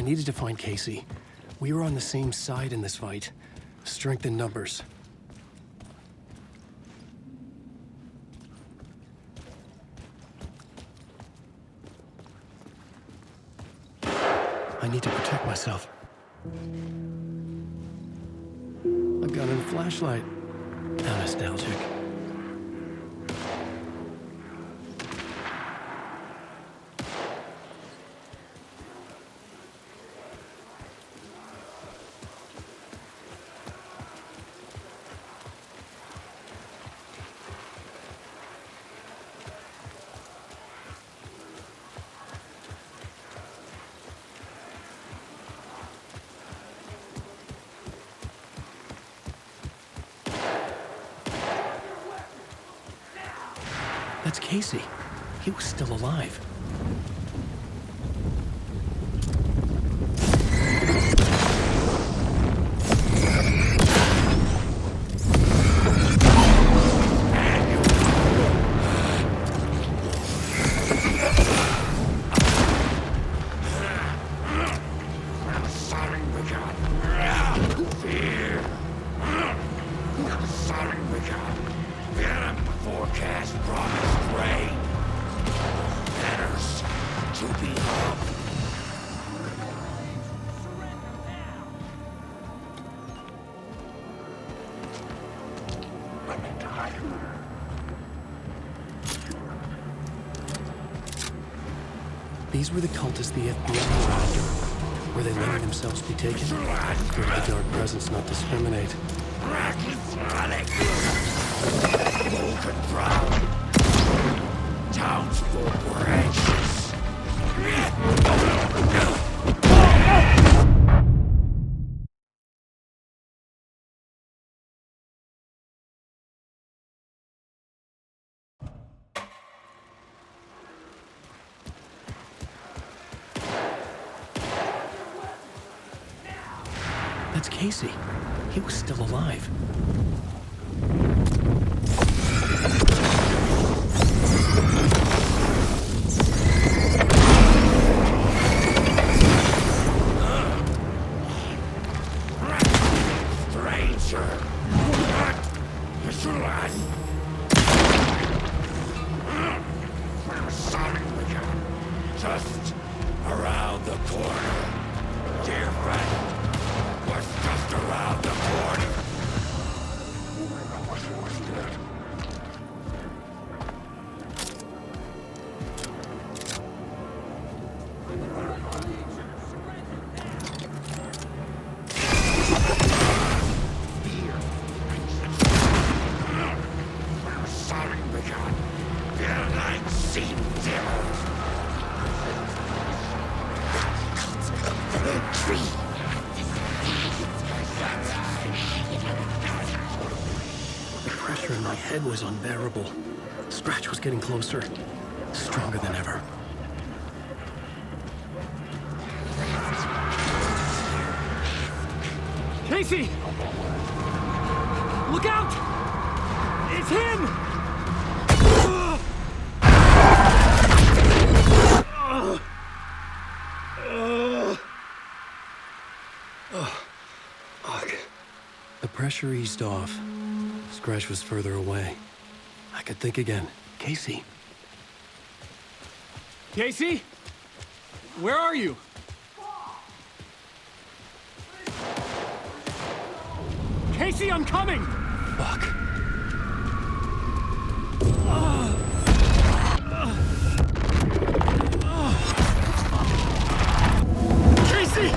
I needed to find Casey. We were on the same side in this fight. Strength in numbers. I need to protect myself. A gun and a flashlight. How nostalgic. That's Casey. He was still alive. These were the cultists the FBI were after. Were they letting themselves be taken? Or did the dark presence not discriminate? Townsfolk were anxious. That's Casey. He was still alive. Just around the corner, dear friend. Was just around the corner. The pressure in my head was unbearable. Scratch was getting closer, stronger than ever. Casey! Look out! It's him! The pressure eased off. Scratch was further away. I could think again. Casey. Casey? Where are you? Casey, I'm coming! Fuck. Casey!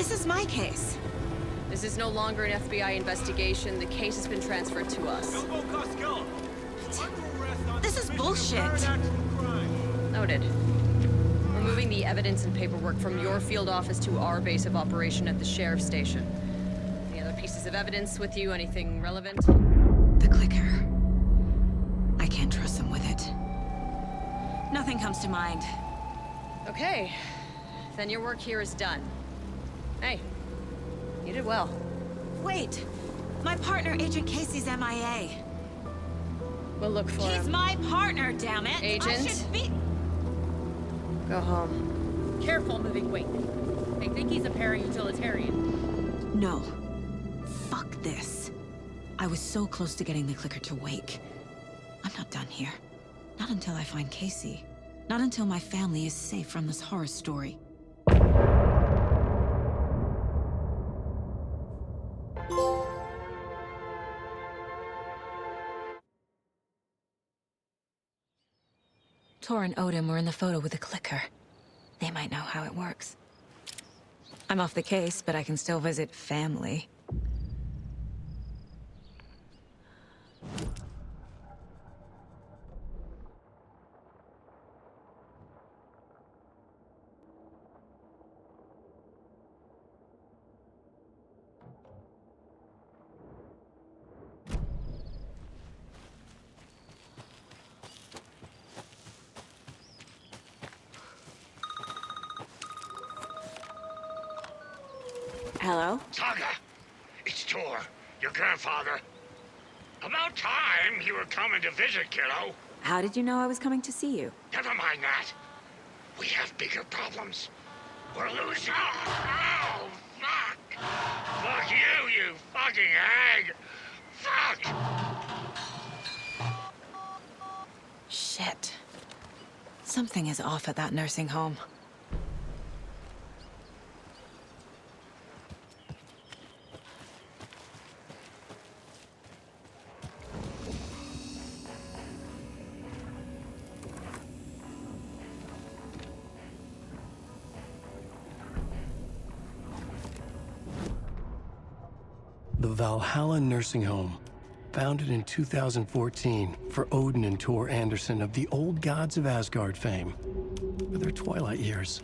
This is my case. This is no longer an FBI investigation. The case has been transferred to us. This is bullshit. Noted. We're moving the evidence and paperwork from your field office to our base of operation at the sheriff's station. Any other pieces of evidence with you? Anything relevant? The clicker. I can't trust them with it. Nothing comes to mind. Okay. Then your work here is done. Hey, you did well. Wait! My partner, Agent Casey's MIA. We'll look for He's him. my partner, damn it! I Agent? should be... Go home. Careful moving weight. They think he's a para-utilitarian. No. Fuck this. I was so close to getting the clicker to wake. I'm not done here. Not until I find Casey. Not until my family is safe from this horror story. Tor and Odin were in the photo with the clicker. They might know how it works. I'm off the case, but I can still visit family. Hello? Saga! It's Tor, your grandfather. About time you were coming to visit, kiddo. How did you know I was coming to see you? Never mind that. We have bigger problems. We're losing. Oh, fuck! Fuck you, you fucking hag! Fuck! Shit. Something is off at that nursing home. The Valhalla Nursing Home, founded in 2014 for Odin and Tor Anderson of the Old Gods of Asgard fame, for their twilight years.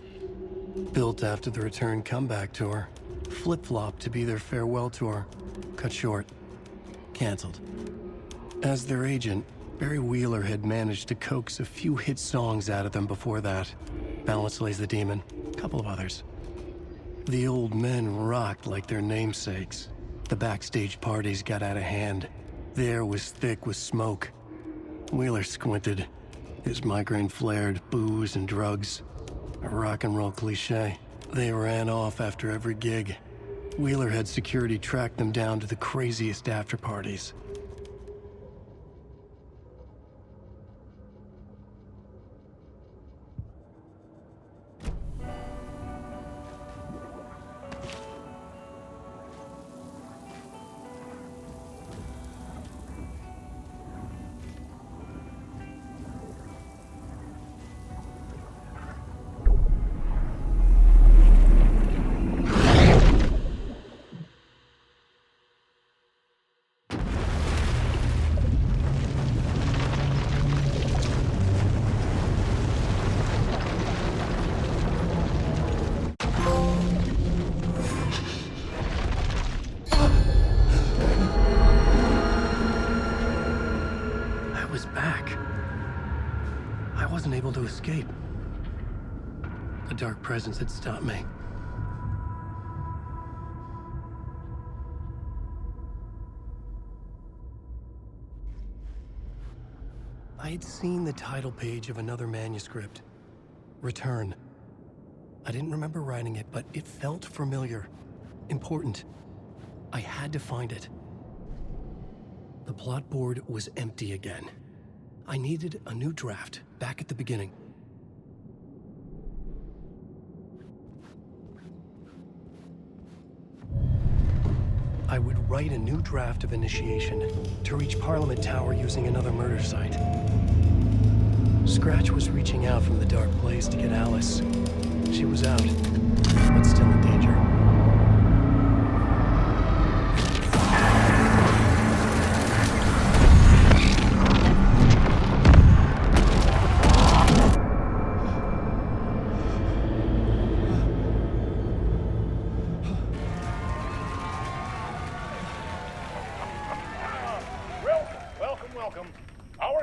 Built after the return comeback tour, flip-flopped to be their farewell tour, cut short, canceled. As their agent, Barry Wheeler had managed to coax a few hit songs out of them before that. Balance Lays the Demon, a couple of others. The old men rocked like their namesakes. The backstage parties got out of hand. The air was thick with smoke. Wheeler squinted. His migraine flared, booze and drugs. A rock and roll cliche. They ran off after every gig. Wheeler had security track them down to the craziest after parties. Able to escape. A dark presence had stopped me. I had seen the title page of another manuscript. Return. I didn't remember writing it, but it felt familiar. Important. I had to find it. The plot board was empty again. I needed a new draft, back at the beginning. I would write a new draft of initiation to reach Parliament Tower using another murder site. Scratch was reaching out from the dark place to get Alice. She was out, but still in danger.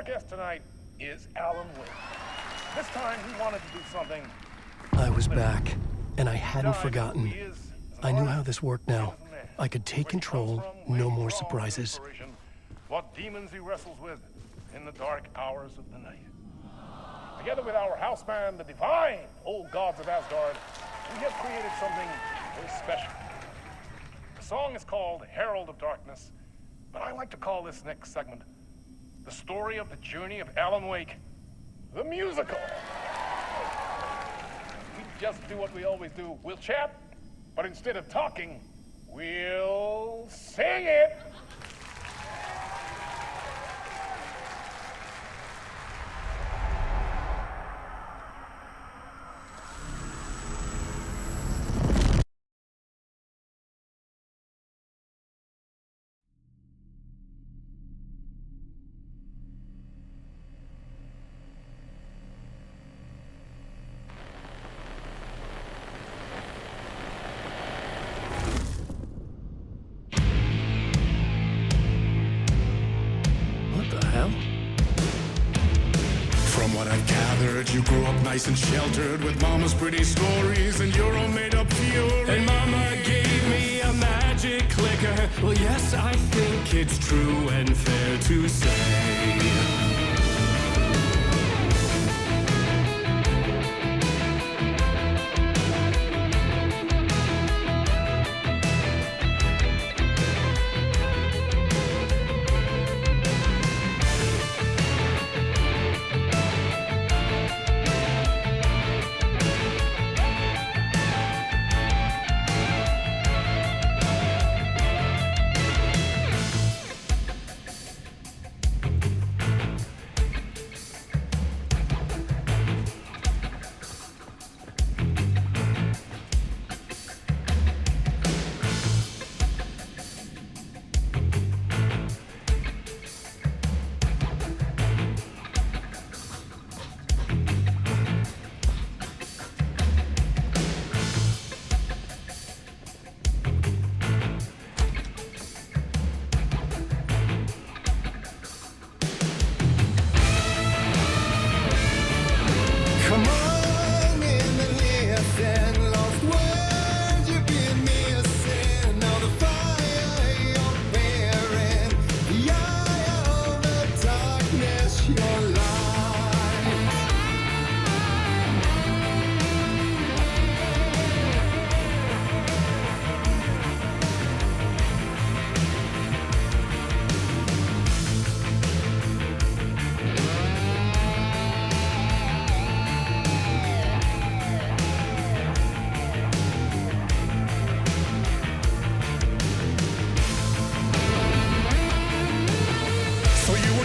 our guest tonight is Alan Wake. This time he wanted to do something. I was back, and I hadn't forgotten. I knew how this worked now. I could take control, no more surprises. What demons he wrestles with in the dark hours of the night. Together with our house band, the divine old gods of Asgard, we have created something very special. The song is called Herald of Darkness, but I like to call this next segment the story of the journey of Alan Wake, the musical. We just do what we always do. We'll chat, but instead of talking, we'll sing it. From what I've gathered, you grew up nice and sheltered with mama's pretty stories and your own made-up fury. And Mama gave me a magic clicker. Well, yes, I think it's true and fair to say.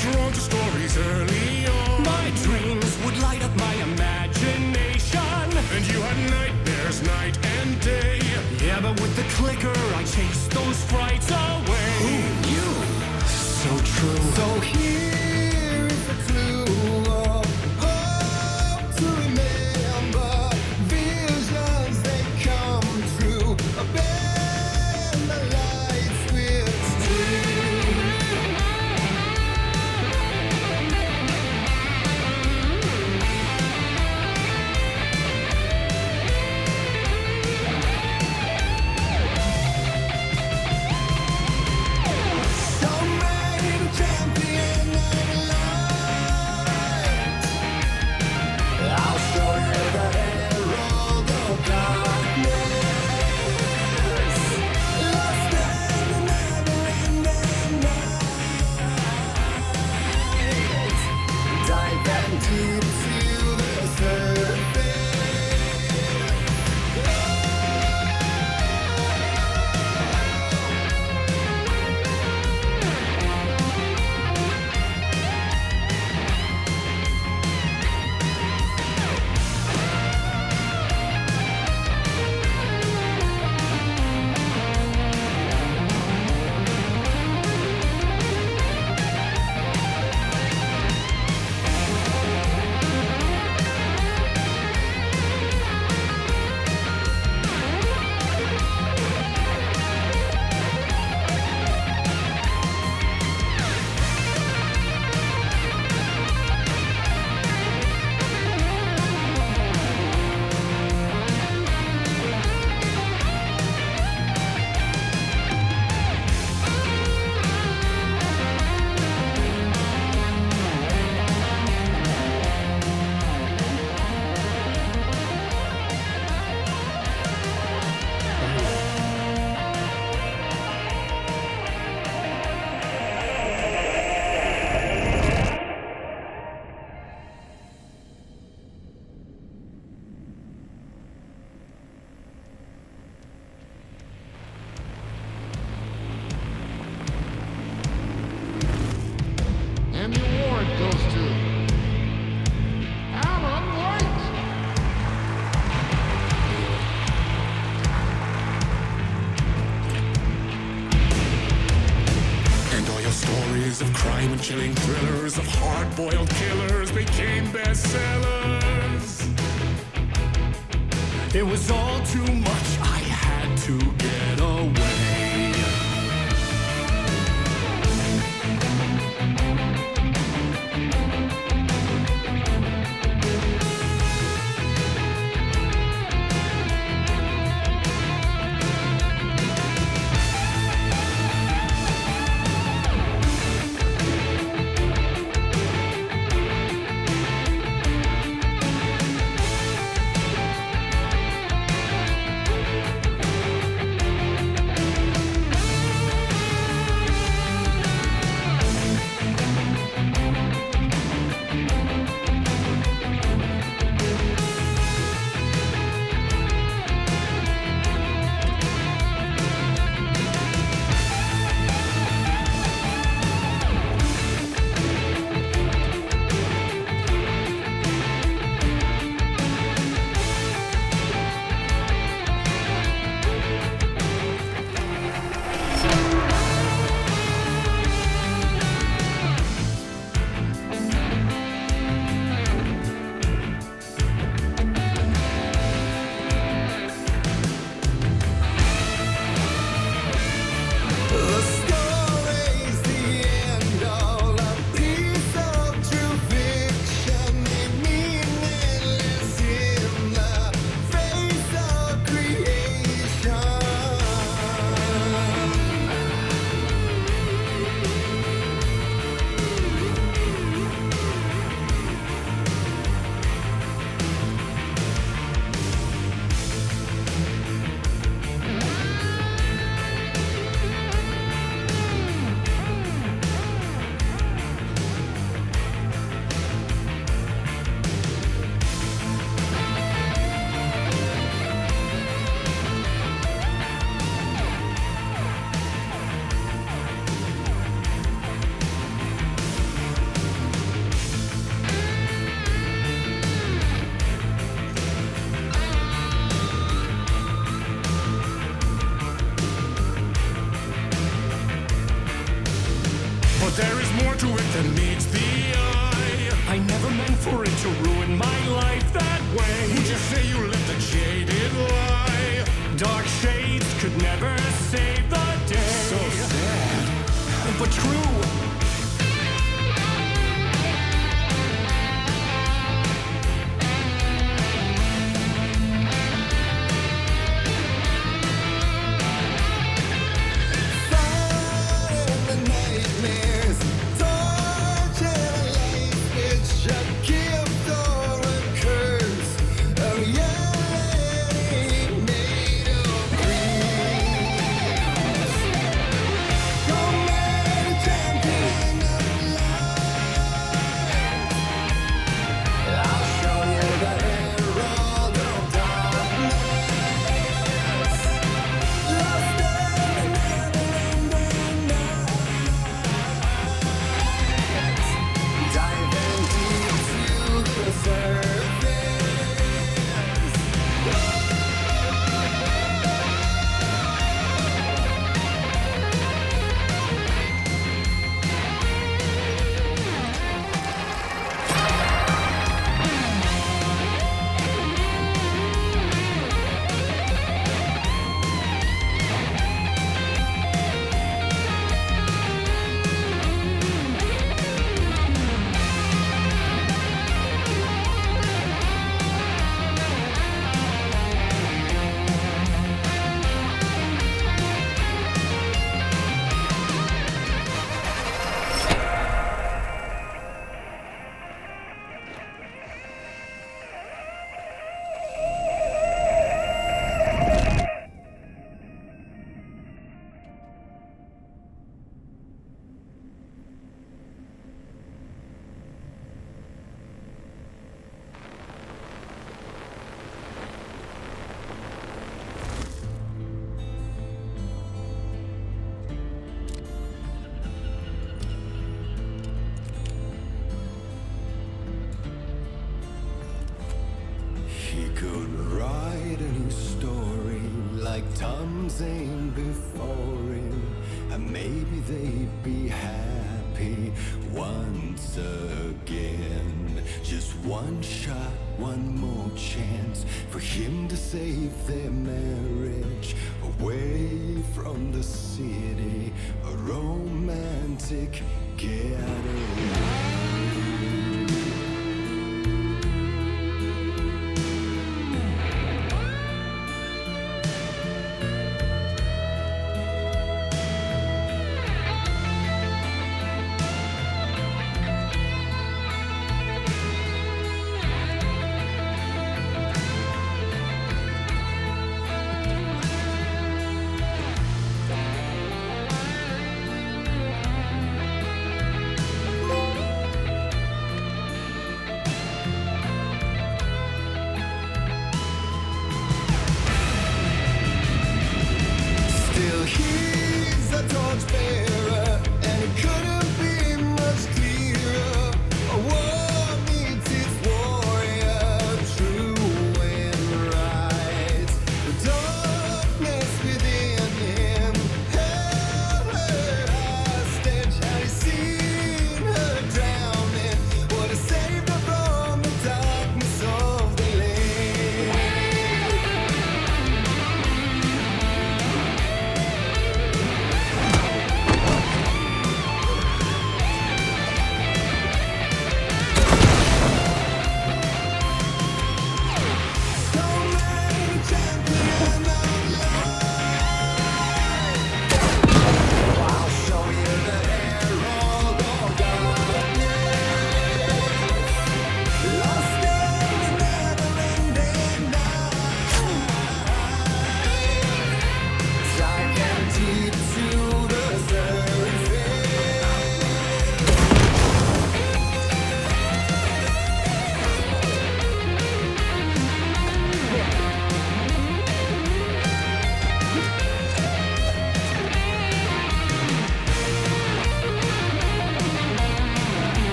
Drawn to stories early on. My dreams would light up my imagination. And you had nightmares night and day. Yeah, but with the clicker, I chased those frights away. Who knew? So true. So here is a clue of hope to remember. Visions, they come true. Bend the light switch to. Champion of love. bone-chilling thrillers of hard-boiled killers became bestsellers. It was all too much, I had to get away. But there is more to it than meets the eye. I never meant for it to ruin my life that way. Would you say you lived a jaded lie? Dark shades could never save the day. So sad, but true. He could write a new story like Tom Zane before him, and maybe they'd be happy. happy once again. Just one shot, one more chance for him to save their marriage. Away from the city, a romantic getaway.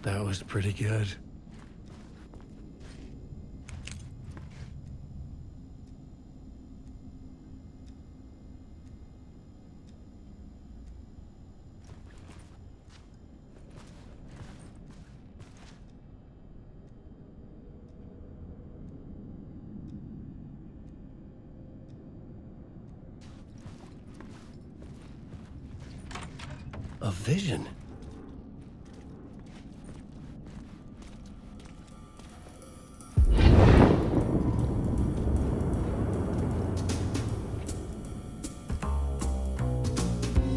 That was pretty good. A vision.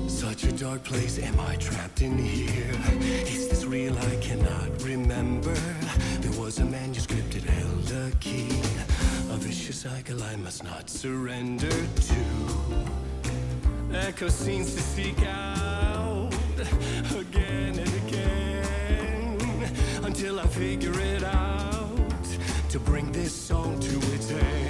Such a dark place, am I trapped in here? Is this real? I cannot remember. There was a manuscript, it held a key. A vicious cycle I must not surrender to. Echo scenes to seek out again and again until I figure it out to bring this song to its end.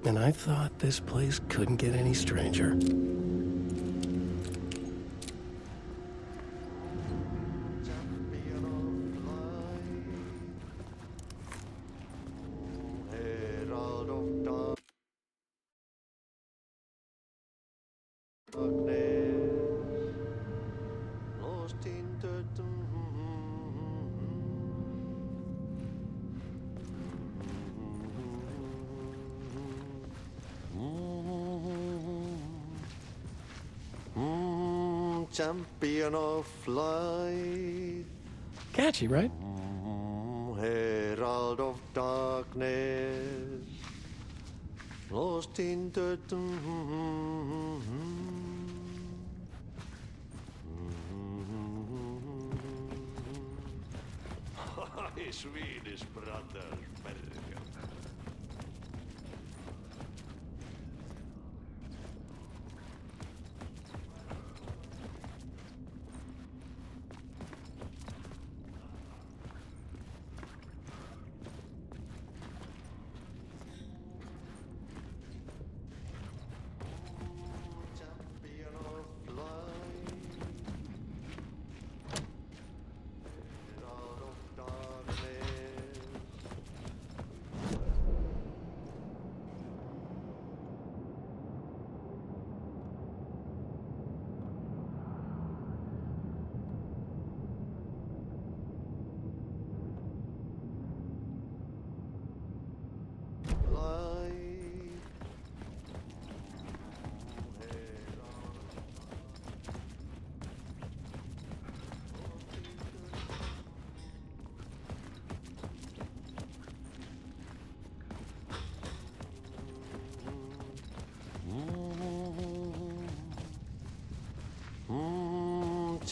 And I thought this place couldn't get any stranger. Champion of light, Catchy, right? herald of darkness, lost in the Swedish brothers,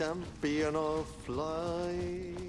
champion of light.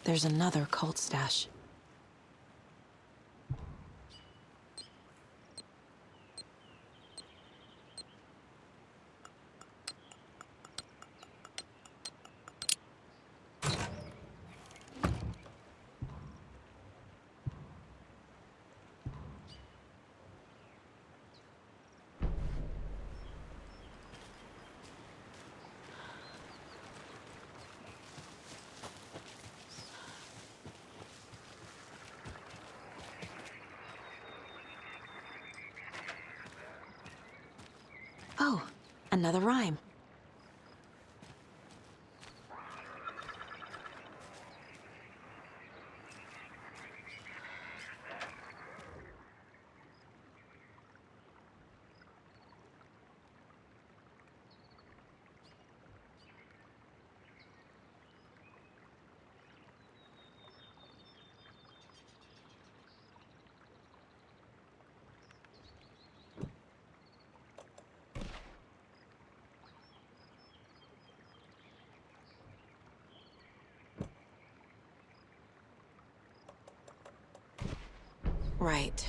There's another cult stash. Oh, another rhyme. Right.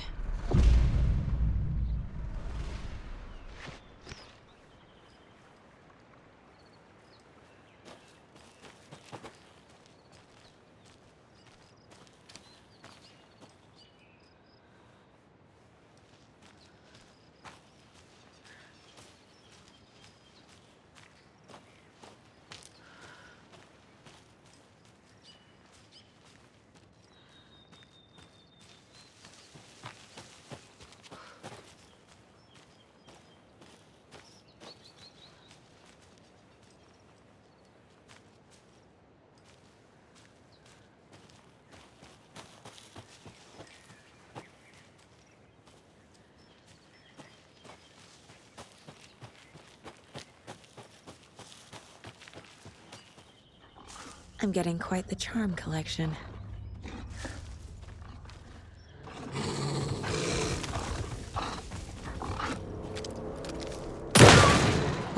I'm getting quite the charm collection.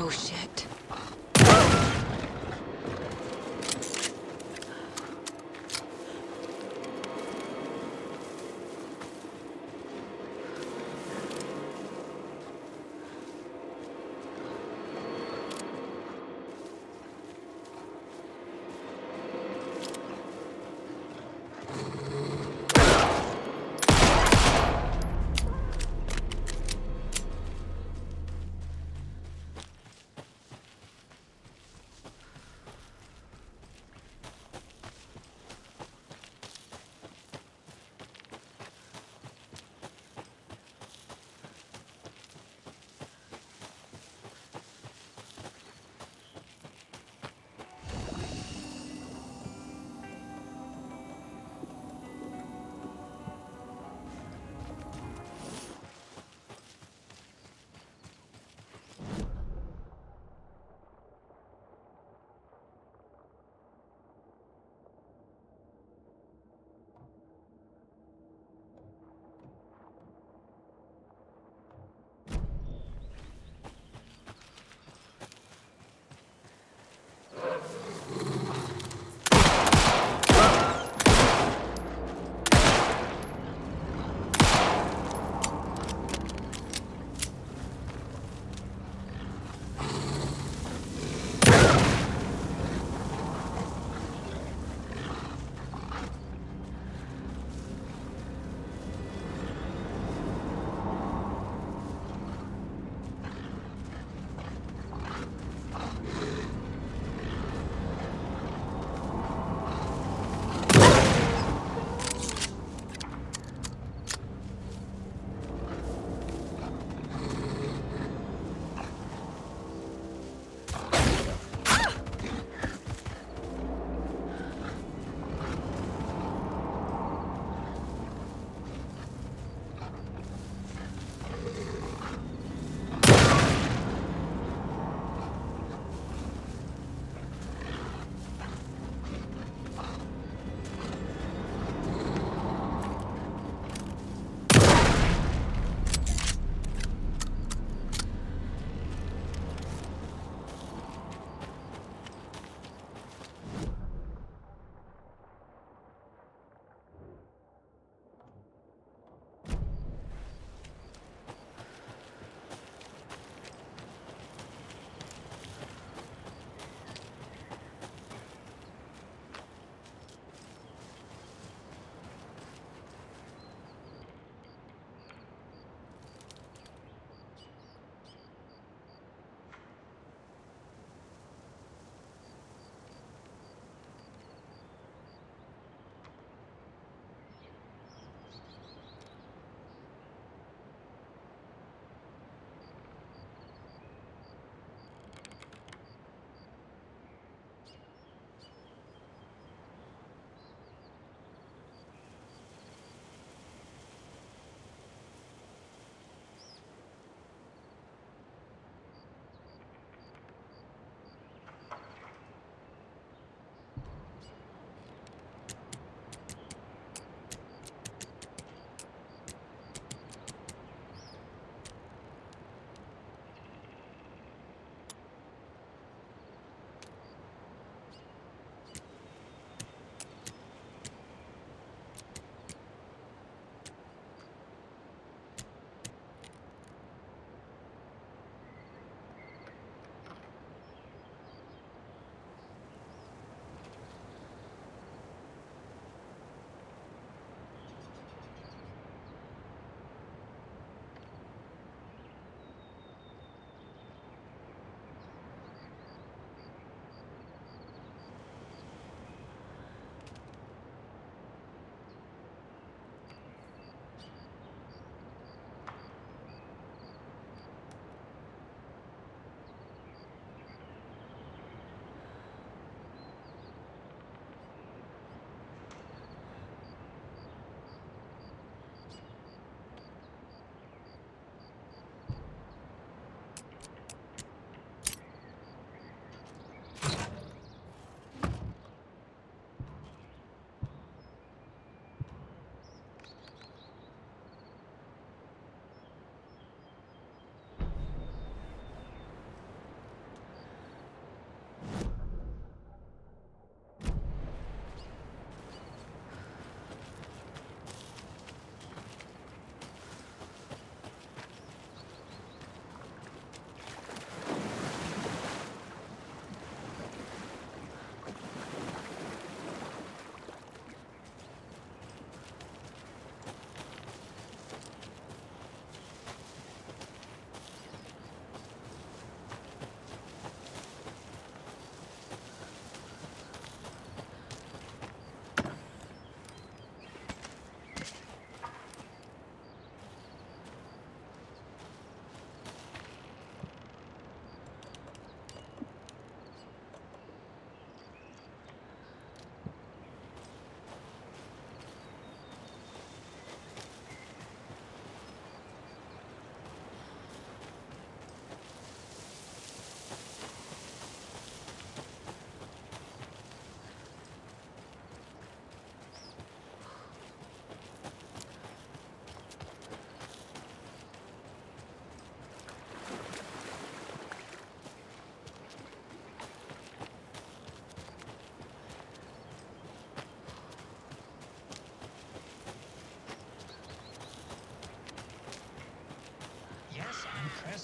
Oh shit.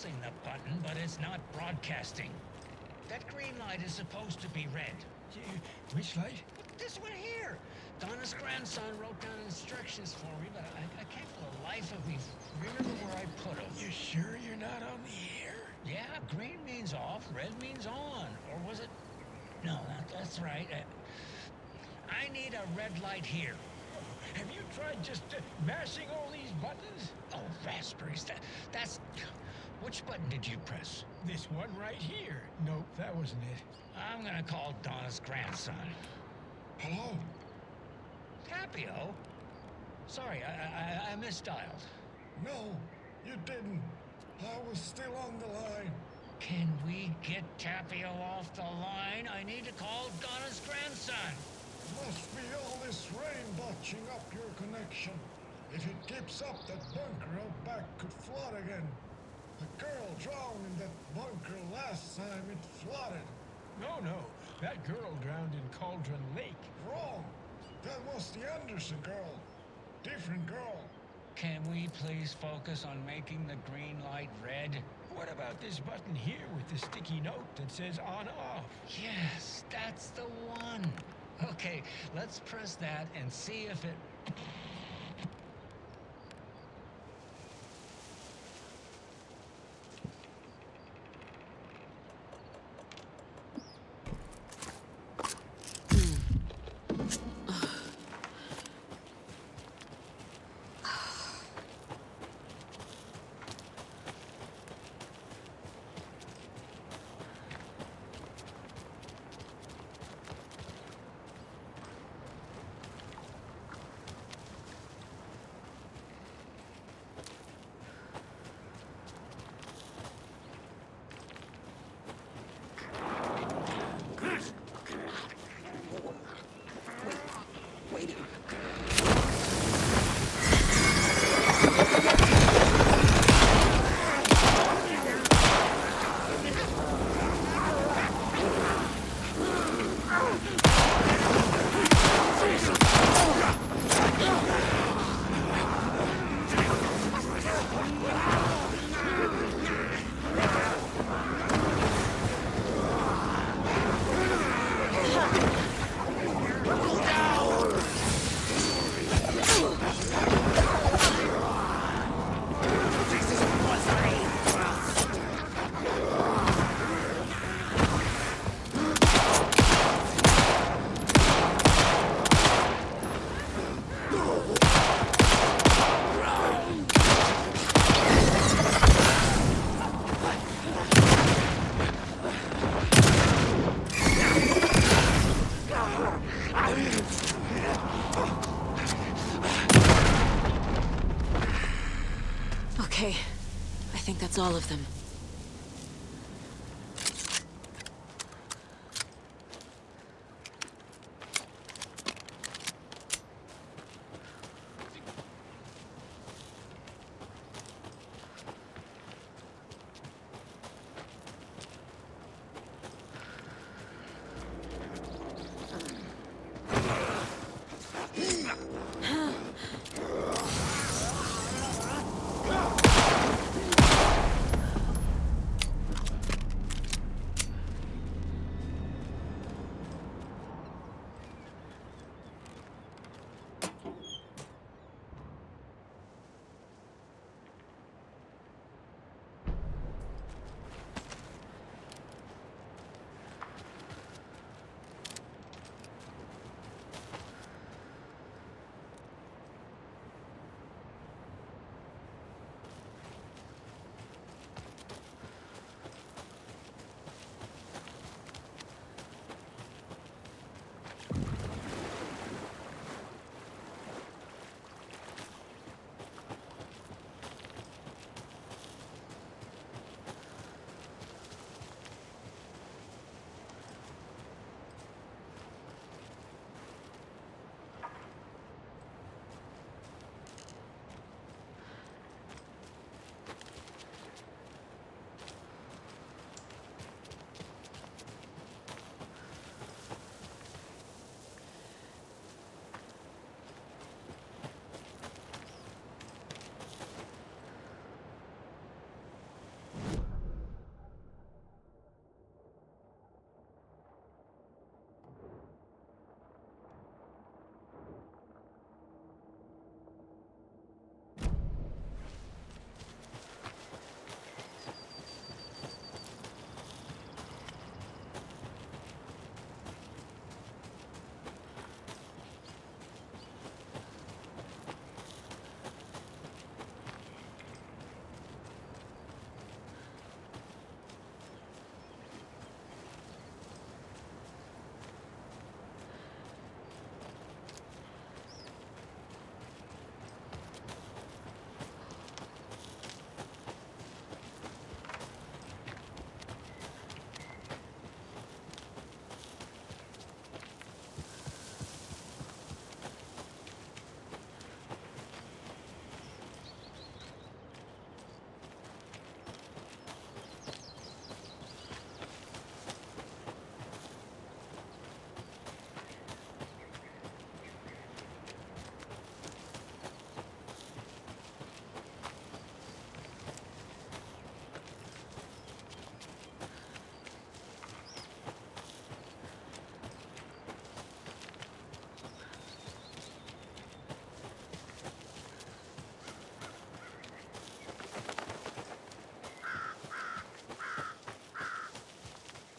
pressing the button, but it's not broadcasting. That green light is supposed to be red. Which light? This one here. Donna's grandson wrote down instructions for me, but I can't for the life of me remember where I put them. You sure you're not on the air? Yeah, green means off, red means on. Or was it? No, that's right. I need a red light here. Have you tried just mashing all these buttons? Oh, raspberries. That's... Which button did you press? This one right here. Nope, that wasn't it. I'm gonna call Donna's grandson. Hello? Tapio? Sorry, I misdialed. No, you didn't. I was still on the line. Can we get Tapio off the line? I need to call Donna's grandson. Must be all this rain botching up your connection. If it keeps up, that bunker out back could flood again. A girl drowned in that bunker last time it flooded. No. That girl drowned in Cauldron Lake. Wrong. That was the Anderson girl. Different girl. Can we please focus on making the green light red? What about this button here with the sticky note that says on-off? Yes, that's the one. Okay, let's press that and see if it... Okay, I think that's all of them.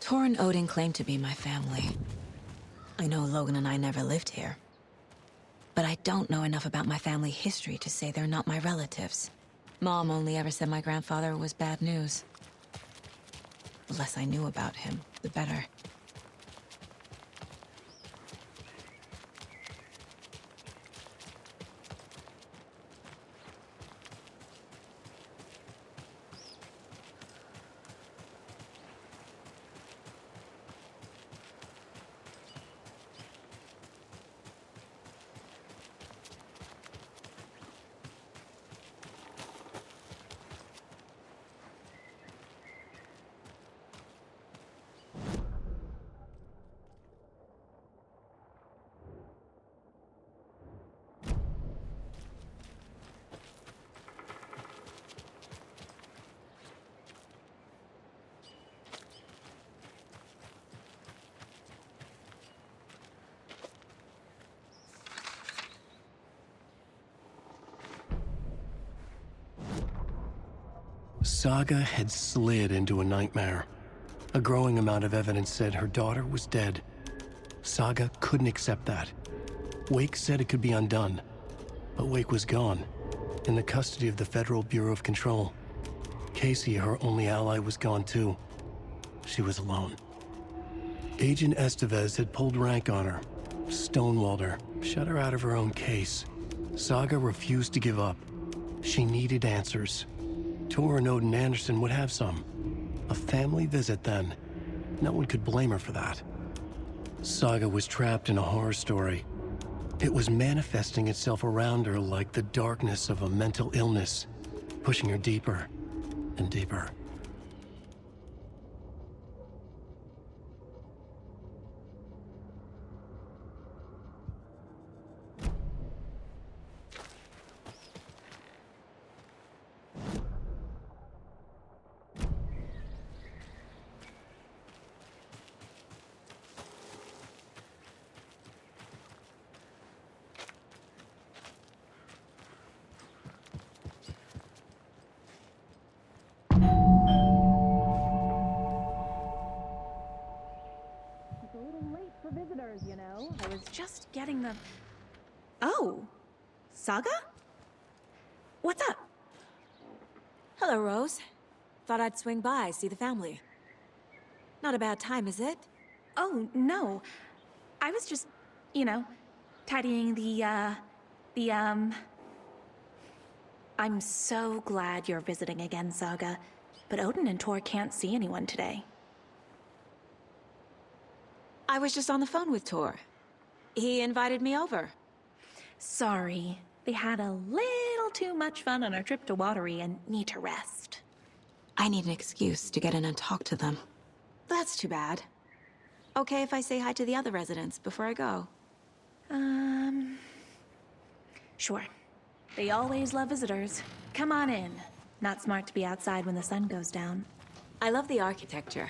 Tor and Odin claim to be my family. I know Logan and I never lived here. But I don't know enough about my family history to say they're not my relatives. Mom only ever said my grandfather was bad news. The less I knew about him, the better. Saga had slid into a nightmare. A growing amount of evidence said her daughter was dead. Saga couldn't accept that. Wake said it could be undone, but Wake was gone, in the custody of the Federal Bureau of Control. Casey, her only ally, was gone too. She was alone. Agent Estevez had pulled rank on her, stonewalled her, shut her out of her own case. Saga refused to give up. She needed answers. Tor and Odin Anderson would have some. A family visit, then. No one could blame her for that. Saga was trapped in a horror story. It was manifesting itself around her like the darkness of a mental illness, pushing her deeper and deeper. You know, I was just getting the... Oh, Saga? What's up? Hello, Rose. Thought I'd swing by, see the family. Not a bad time, is it? Oh, no. I was just, tidying I'm so glad you're visiting again, Saga. But Odin and Tor can't see anyone today. I was just on the phone with Tor. He invited me over. Sorry. They had a little too much fun on our trip to Watery and need to rest. I need an excuse to get in and talk to them. That's too bad. Okay if I say hi to the other residents before I go? Sure. They always love visitors. Come on in. Not smart to be outside when the sun goes down. I love the architecture.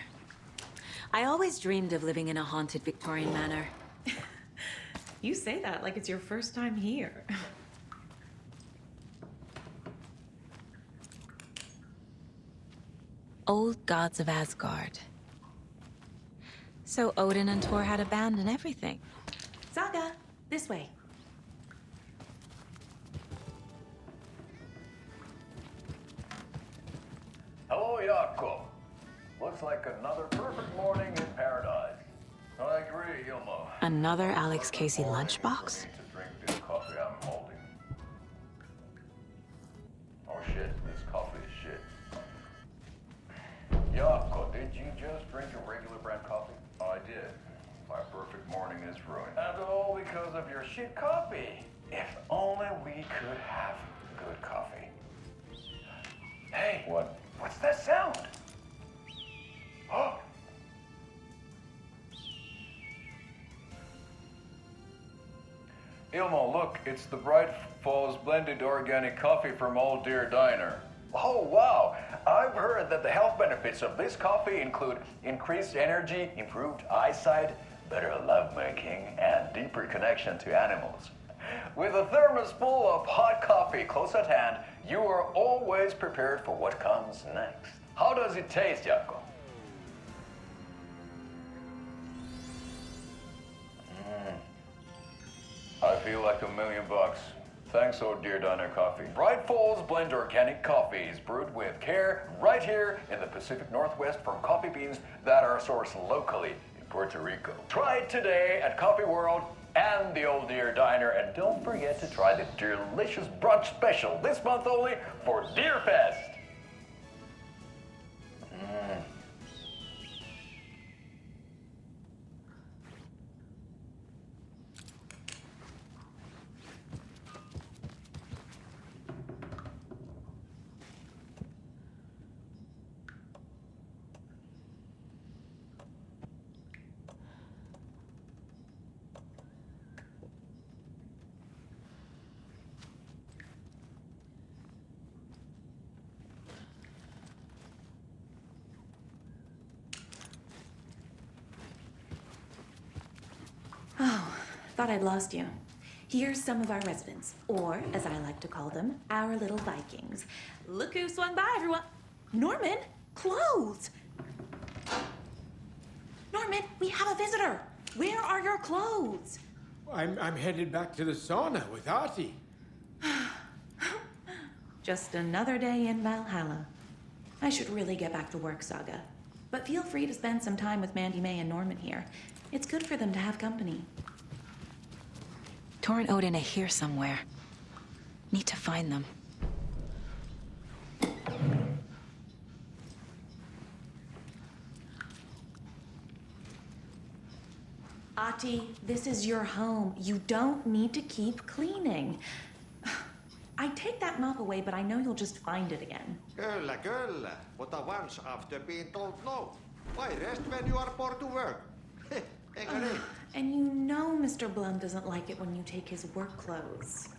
I always dreamed of living in a haunted Victorian manor. You say that like it's your first time here. Old gods of Asgard. So Odin and Tor had a band and everything. Saga, this way. Hello, Jakob. Looks like another perfect morning in paradise. I agree, Ilmo. Another Alex Casey lunchbox? To drink this coffee I'm holding. Oh shit, this coffee is shit. Jakob, did you just drink a regular brand coffee? I did. My perfect morning is ruined. And all because of your shit coffee. If only we could have good coffee. Hey, what's that sound? Oh! Ilmo, look, it's the Bright Falls blended organic coffee from Old Deer Diner. Oh, wow! I've heard that the health benefits of this coffee include increased energy, improved eyesight, better lovemaking, and deeper connection to animals. With a thermos full of hot coffee close at hand, you are always prepared for what comes next. How does it taste, Jakob? feel like $1,000,000. Thanks, Oh Dear Diner Coffee. Bright Falls blend organic coffees brewed with care right here in the Pacific Northwest from coffee beans that are sourced locally in Puerto Rico. Try it today at Coffee World and the Old Deer Diner, and don't forget to try the delicious brunch special this month only for Deer Fest. Oh, thought I'd lost you. Here's some of our residents, or as I like to call them, our little Vikings. Look who swung by, everyone. Norman, clothes. Norman, we have a visitor. Where are your clothes? I'm headed back to the sauna with Artie. Just another day in Valhalla. I should really get back to work, Saga. But feel free to spend some time with Mandy May and Norman here. It's good for them to have company. Tor and Odin are here somewhere. Need to find them. Ati, this is your home. You don't need to keep cleaning. I'd take that mop away, but I know you'll just find it again. Kyllä, kyllä. Mutta once after being told no. Why rest when you are bored to work? Eikö niin? And you know Mr. Blum doesn't like it when you take his work clothes.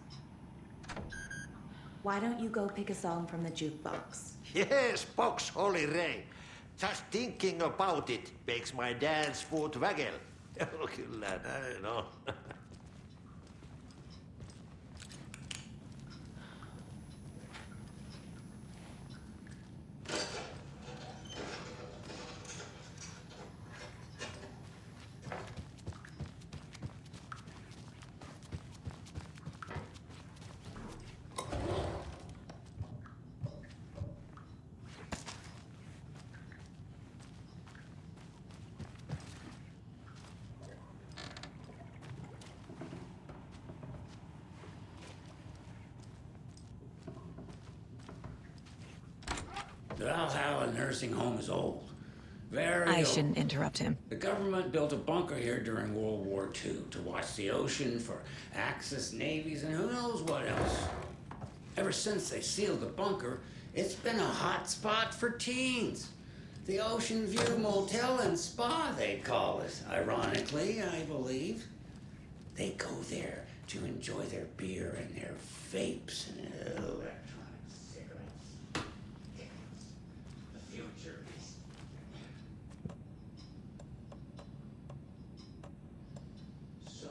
Why don't you go pick a song from the jukebox? Yes, box Holy Ray. Just thinking about it makes my dance foot waggle. Kyllä näin on. The Valhalla nursing home is old. Very I old. shouldn't interrupt him. The government built a bunker here during World War II to watch the ocean for Axis navies and who knows what else. Ever since they sealed the bunker, it's been a hot spot for teens. The Ocean View Motel and Spa, they call it. Ironically, I believe. They go there to enjoy their beer and their vapes and electronic cigarettes. The future is... So,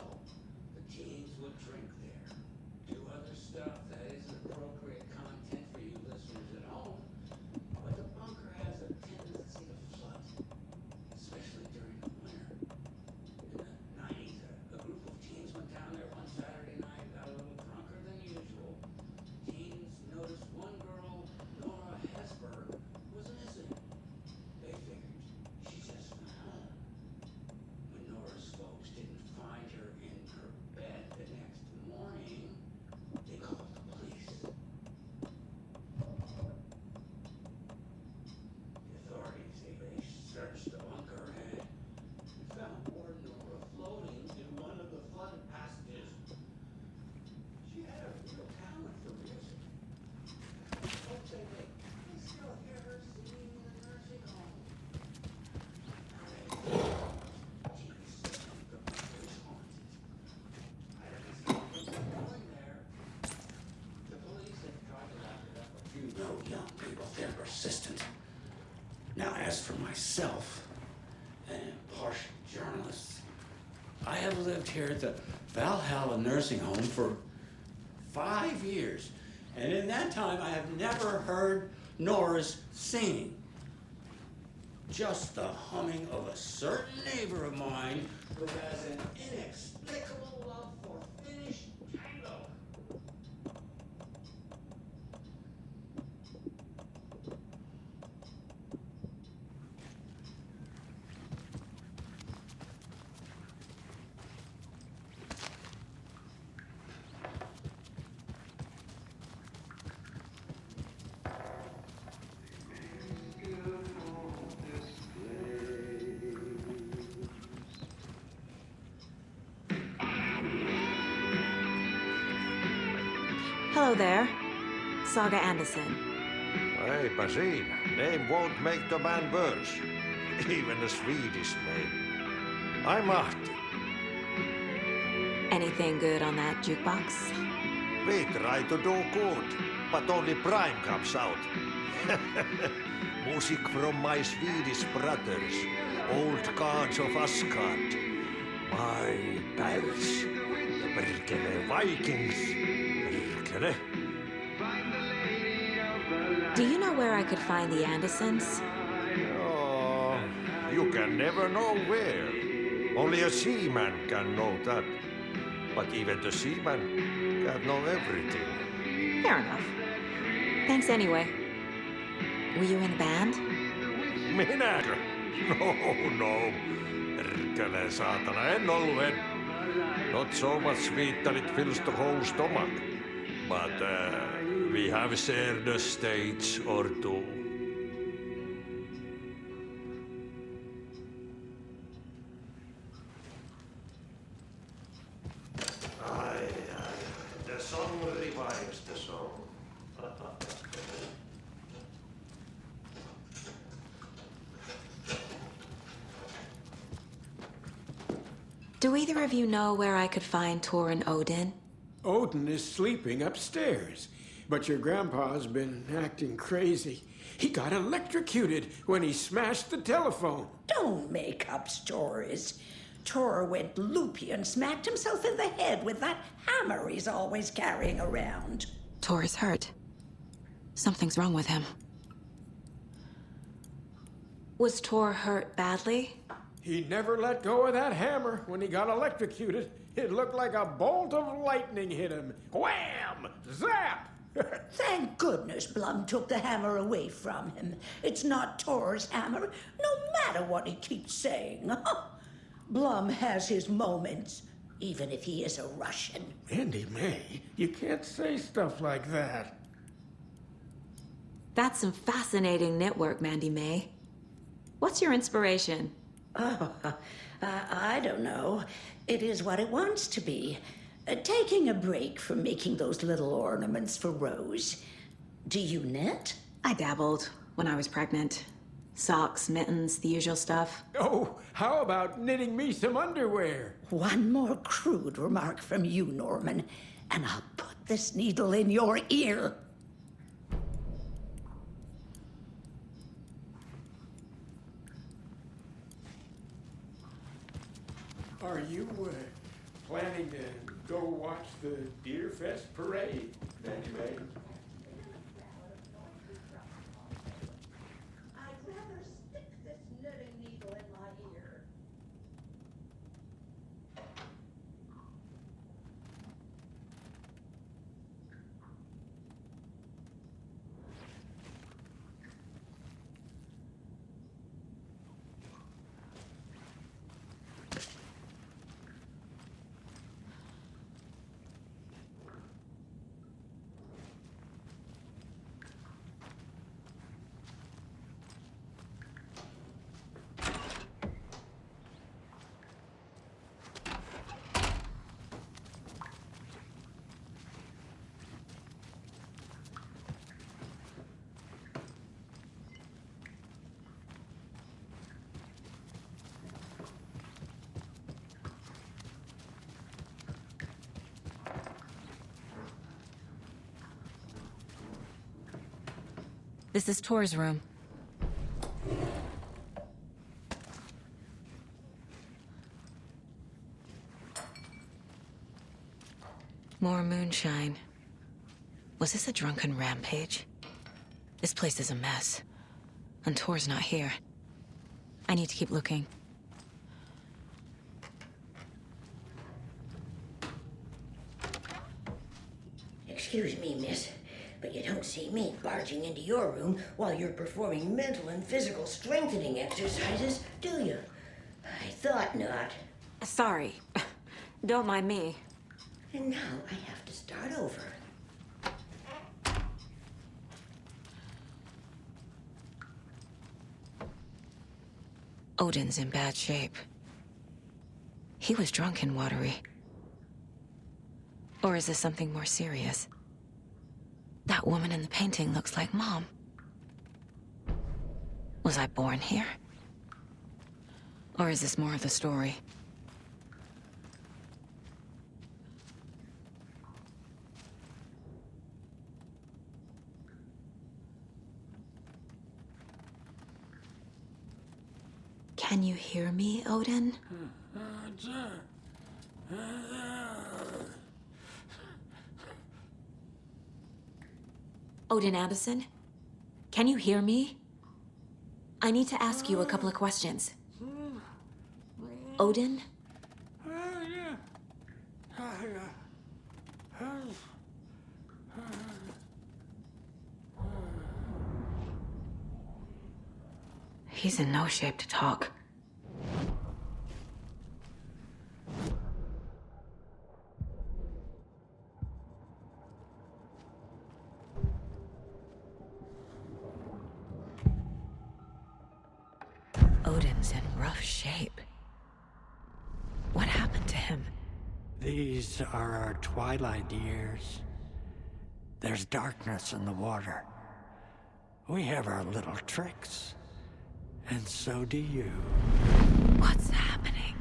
the teens would drink there, do other stuff that isn't appropriate content for you listeners at home, but the bunker has a tendency to flood, especially during the winter. In the 90s, a group of teens went down there one Saturday night, got a little drunker than usual. Teens noticed one girl, Nora Hesberg, was missing. They figured she just went home. When Nora's folks didn't find her in her bed the next morning, they called the police. The authorities, they searched the bunker and found poor Nora floating in one of the flooded passages. She had a real talent for music. Folks say they still hear her singing in the nursing home. You know young people, they're persistent. Now, as for myself, and partial journalists, I have lived here at the Valhalla nursing home for 5 years. And in that time, I have never heard Nora's singing. Just the humming of a certain neighbor of mine who has an inexplicable love for Finnish Hello there. Saga Anderson. Eipä siinä. Name won't make the man worse. Even a Swedish name. I'm Ahti. Anything good on that jukebox? We try to do good, but only Prime comes out. Music from my Swedish brothers, old gods of Asgard. My pals, the perkele Vikings. Perkele. Do you know where I could find the Andersons? Oh, you can never know where. Only a seaman can know that. But even the seaman can't know everything. Fair enough. Thanks anyway. Were you in a band? Minäkö? No. Perkele saatana, en ollut. Not so much sweet that it fills the whole stomach. But we have shared a stage or two. The song revives the soul. Do either of you know where I could find Tor and Odin? Odin is sleeping upstairs, but your grandpa's been acting crazy. He got electrocuted when he smashed the telephone. Don't make up stories. Tor went loopy and smacked himself in the head with that hammer he's always carrying around. Tor is hurt. Something's wrong with him. Was Tor hurt badly? He never let go of that hammer when he got electrocuted. It looked like a bolt of lightning hit him. Wham! Zap! Thank goodness Blum took the hammer away from him. It's not Tor's hammer, no matter what he keeps saying. Blum has his moments, even if he is a Russian. Mandy May, you can't say stuff like that. That's some fascinating network, Mandy May. What's your inspiration? Oh, I don't know. It is what it wants to be. Taking a break from making those little ornaments for Rose. Do you knit? I dabbled when I was pregnant. Socks, mittens, the usual stuff. Oh, how about knitting me some underwear? One more crude remark from you, Norman, and I'll put this needle in your ear. Are you planning to go watch the Deer Fest parade, Mandy May? I'd rather stick this knitting needle in my ear. This is Tor's room. More moonshine. Was this a drunken rampage? This place is a mess. And Tor's not here. I need to keep looking. Excuse me, miss, but you don't see me barging into your room while you're performing mental and physical strengthening exercises, do you? I thought not. Sorry. Don't mind me. And now I have to start over. Odin's in bad shape. He was drunk and watery. Or is this something more serious? That woman in the painting looks like Mom. Was I born here? Or is this more of the story? Can you hear me, Odin? Odin Anderson? Can you hear me? I need to ask you a couple of questions. Odin? He's in no shape to talk. Odin's in rough shape. What happened to him? These are our twilight years. There's darkness in the water. We have our little tricks. And so do you. What's happening?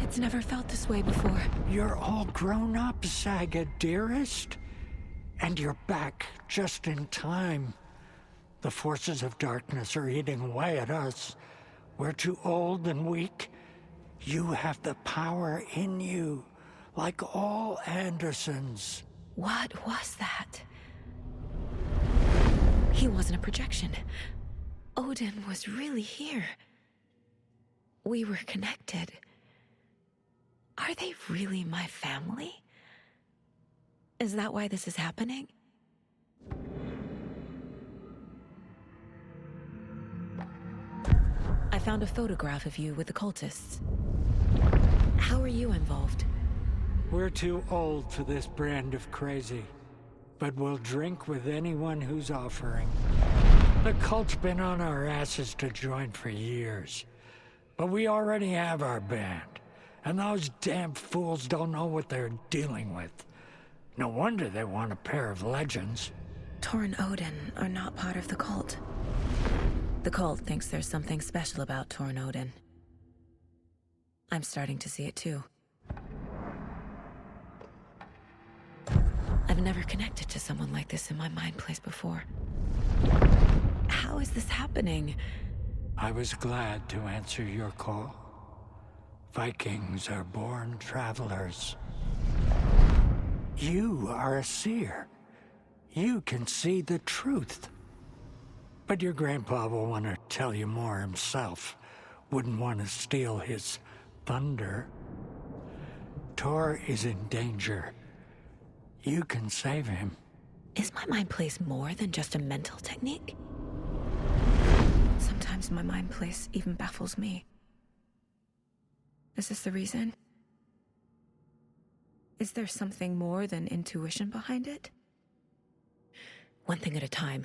It's never felt this way before. You're all grown up, Saga, dearest. And you're back just in time. The forces of darkness are eating away at us. We're too old and weak. You have the power in you, like all Andersons. What was that? He wasn't a projection. Odin was really here. We were connected. Are they really my family? Is that why this is happening? I found a photograph of you with the cultists. How are you involved? We're too old for this brand of crazy, but we'll drink with anyone who's offering. The cult's been on our asses to join for years, but we already have our band, and those damn fools don't know what they're dealing with. No wonder they want a pair of legends. Tor and Odin are not part of the cult. The cult thinks there's something special about Tor and Odin. I'm starting to see it too. I've never connected to someone like this in my mind place before. How is this happening? I was glad to answer your call. Vikings are born travelers. You are a seer. You can see the truth. But your grandpa will want to tell you more himself. Wouldn't want to steal his thunder. Tor is in danger. You can save him. Is my mind place more than just a mental technique? Sometimes my mind place even baffles me. Is this the reason? Is there something more than intuition behind it? One thing at a time.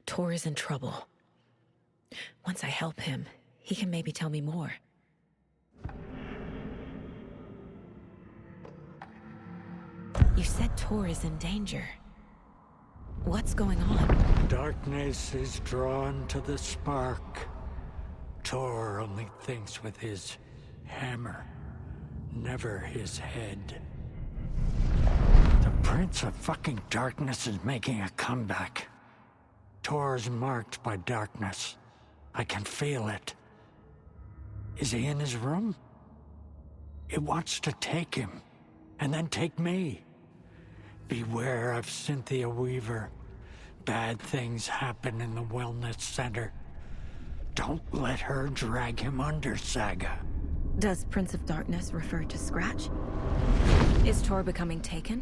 Tor is in trouble. Once I help him, he can maybe tell me more. You said Tor is in danger. What's going on? Darkness is drawn to the spark. Tor only thinks with his hammer, never his head. The Prince of fucking Darkness is making a comeback. Tor's marked by darkness. I can feel it. Is he in his room? It wants to take him, and then take me. Beware of Cynthia Weaver. Bad things happen in the wellness center. Don't let her drag him under, Saga. Does Prince of Darkness refer to Scratch? Is Tor becoming taken?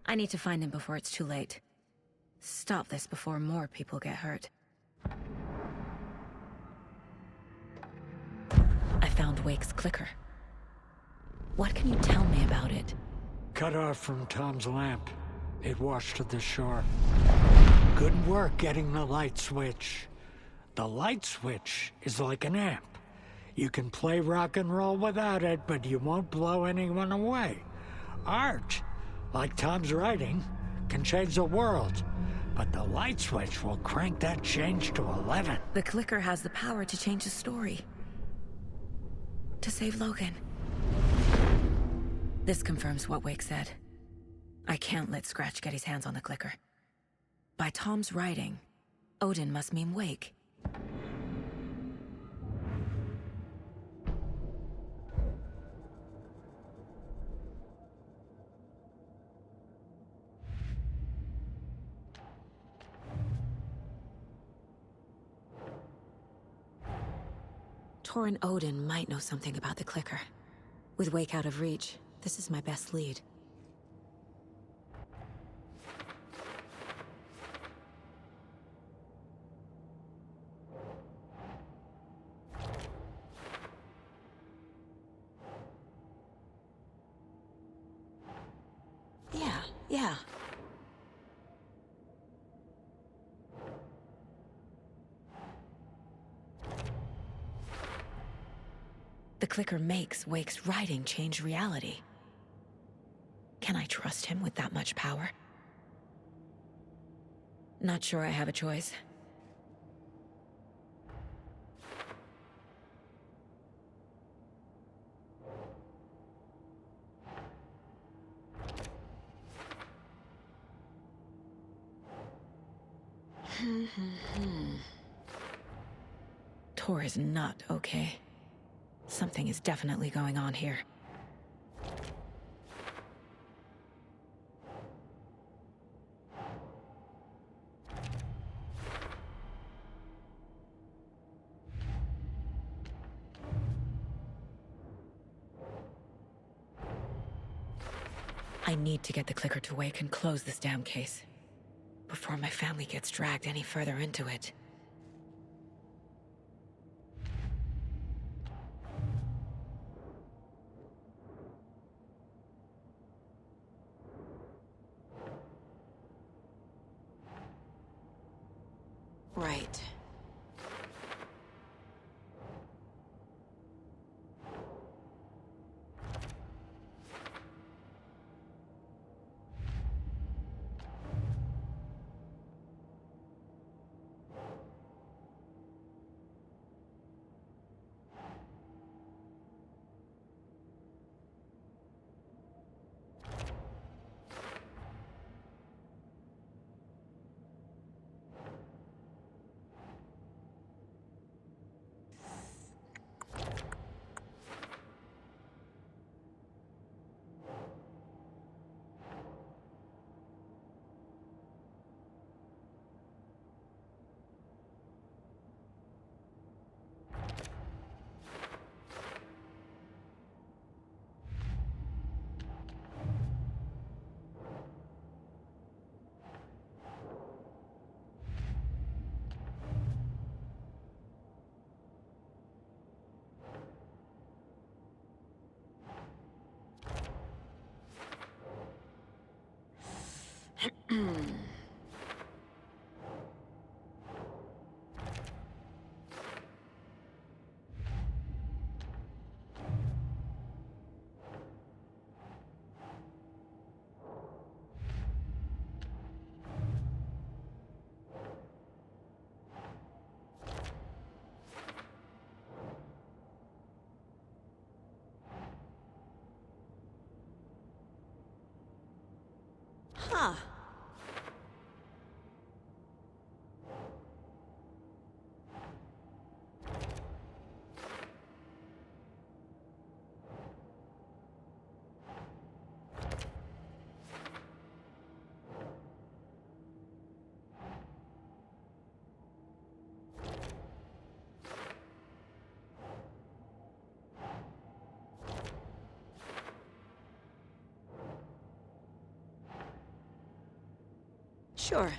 I need to find him before it's too late. Stop this before more people get hurt. I found Wake's clicker. What can you tell me about it? Cut off from Tom's lamp. It washed to the shore. Good work getting the light switch. The light switch is like an amp. You can play rock and roll without it, but you won't blow anyone away. Art, like Tom's writing, can change the world. But the light switch will crank that change to 11. The clicker has the power to change the story. To save Logan. This confirms what Wake said. I can't let Scratch get his hands on the clicker. By Tom's writing, Odin must mean Wake. Tor and Odin might know something about the clicker. With Wake out of reach, this is my best lead. Yeah. The clicker makes Wake's writing change reality. Can I trust him with that much power? Not sure I have a choice. Tor is not okay. Something is definitely going on here. I need to get the clicker to Wake and close this damn case. Before my family gets dragged any further into it. Right. Huh. Sure.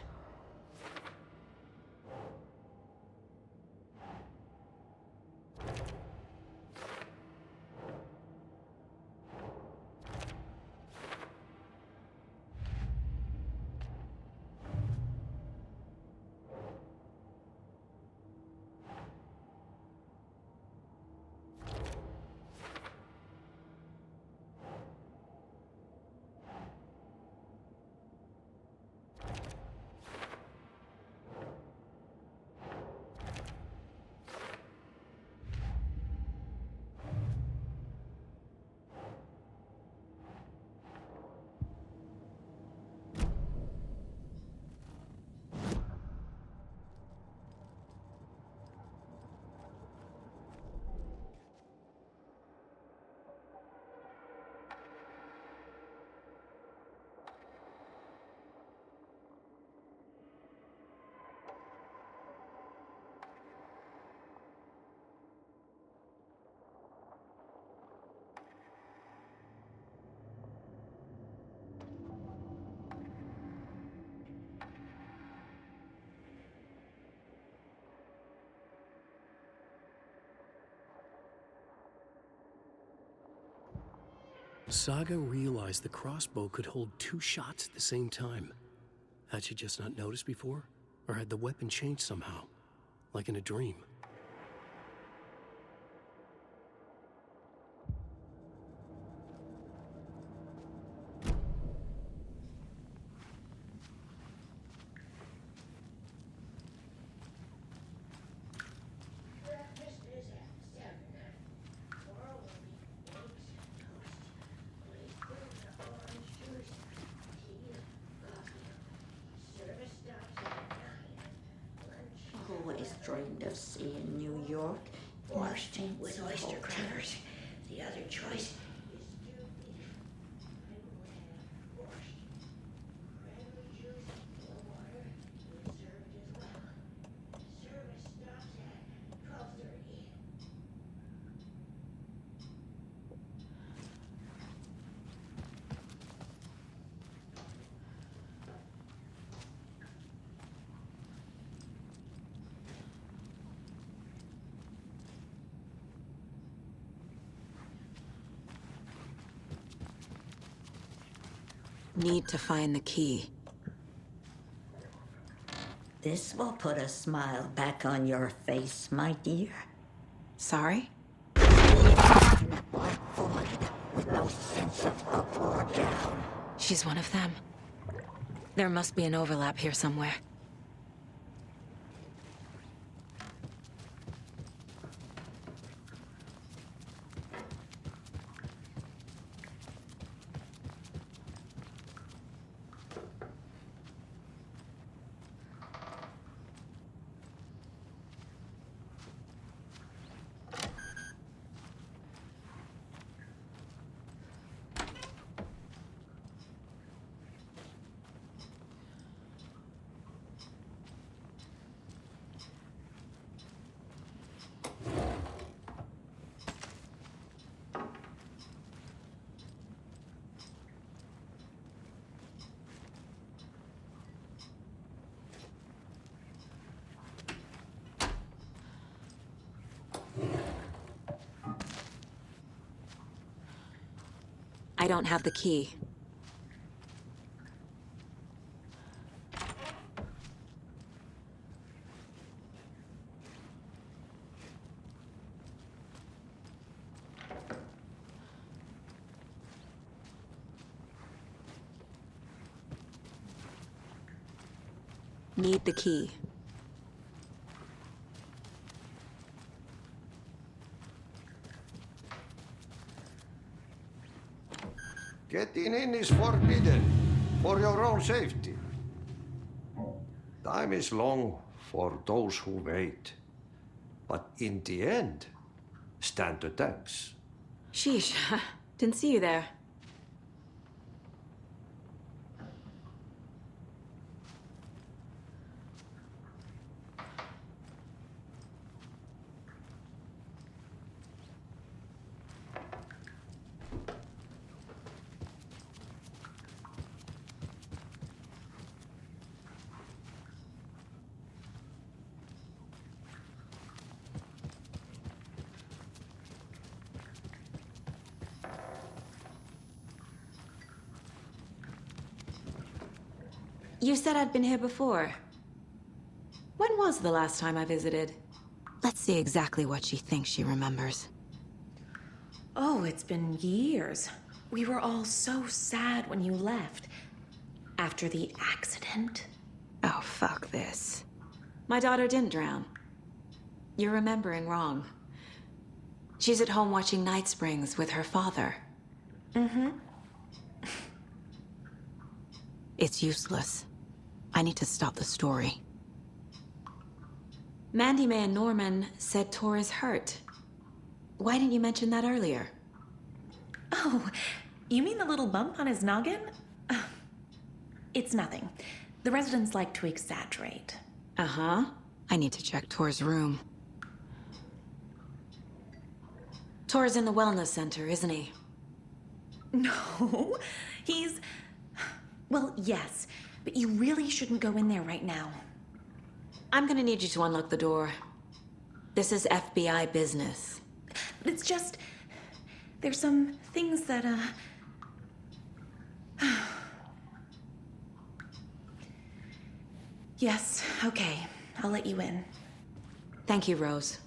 Saga realized the crossbow could hold 2 shots at the same time. Had she just not noticed before? Or had the weapon changed somehow? Like in a dream? Always dreamed of seeing New York bursting with oyster crackers. The other choice Need to find the key. This will put a smile back on your face, my dear. Sorry? With no sense of up or down. She's one of them. There must be an overlap here somewhere. I don't have the key. Need the key. Getting in is forbidden, for your own safety. Time is long for those who wait. But in the end, stand the thanks. Sheesh, didn't see you there. You said I'd been here before. When was the last time I visited? Let's see exactly what she thinks she remembers. Oh, it's been years. We were all so sad when you left. After the accident. Oh, fuck this. My daughter didn't drown. You're remembering wrong. She's at home watching Night Springs with her father. Mm-hmm. It's useless. I need to stop the story. Mandy May and Norman said Tor is hurt. Why didn't you mention that earlier? Oh, you mean the little bump on his noggin? It's nothing. The residents like to exaggerate. Uh-huh. I need to check Tor's room. Tor's in the wellness center, isn't he? No, he's... Well, yes, but you really shouldn't go in there right now. I'm gonna need you to unlock the door. This is FBI business. It's just... There's some things that, Yes, okay. I'll let you in. Thank you, Rose.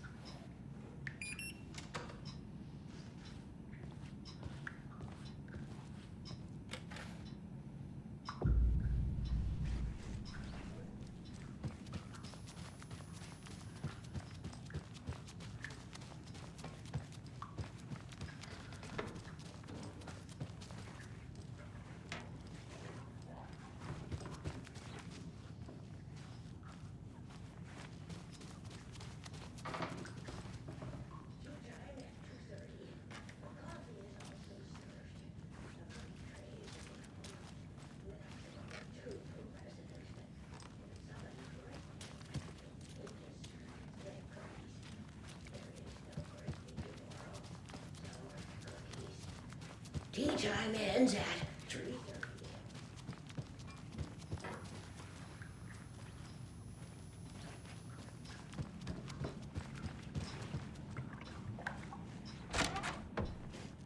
Tea time ends at 3:30.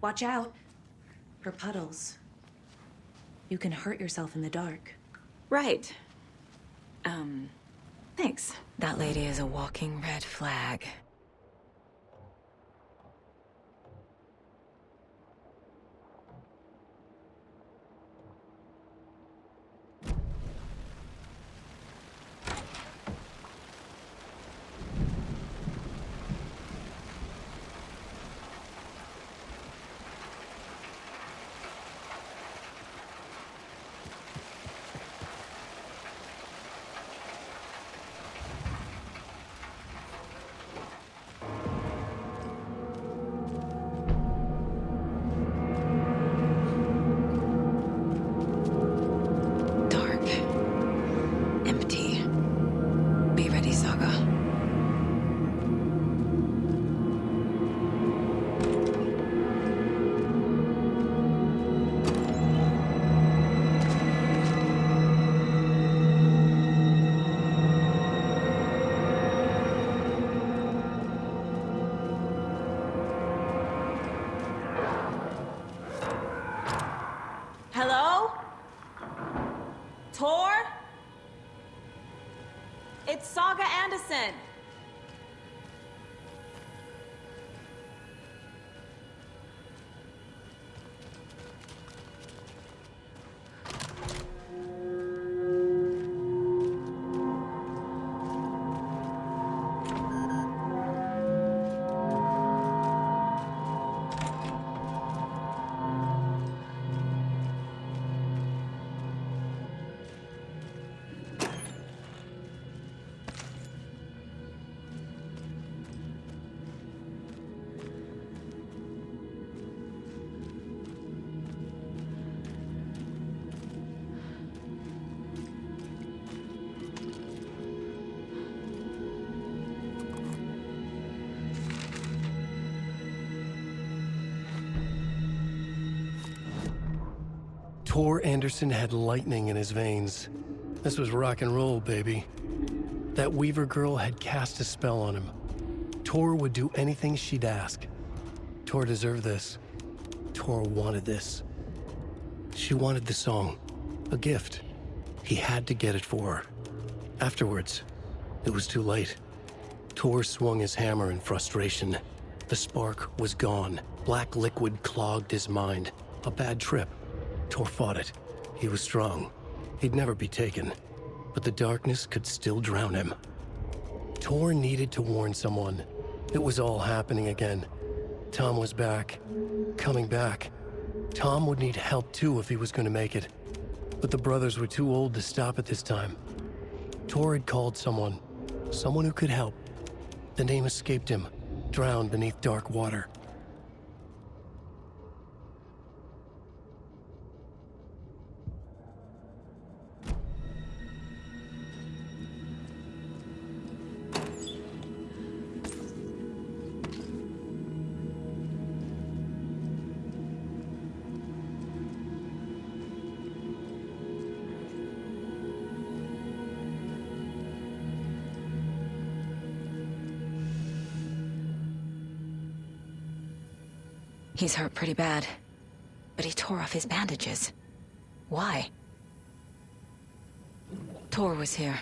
Watch out for puddles. You can hurt yourself in the dark. Right. Thanks. That lady is a walking red flag. Saga. Hello? Tor? It's Saga Anderson. Tor Anderson had lightning in his veins. This was rock and roll, baby. That Weaver girl had cast a spell on him. Tor would do anything she'd ask. Tor deserved this. Tor wanted this. She wanted the song, a gift. He had to get it for her. Afterwards, it was too late. Tor swung his hammer in frustration. The spark was gone. Black liquid clogged his mind. A bad trip. Tor fought it. He was strong. He'd never be taken. But the darkness could still drown him. Tor needed to warn someone. It was all happening again. Tom was back. Coming back. Tom would need help too if he was going to make it. But the brothers were too old to stop at this time. Tor had called someone. Someone who could help. The name escaped him. Drowned beneath dark water. He's hurt pretty bad, but he tore off his bandages. Why? Tor was here.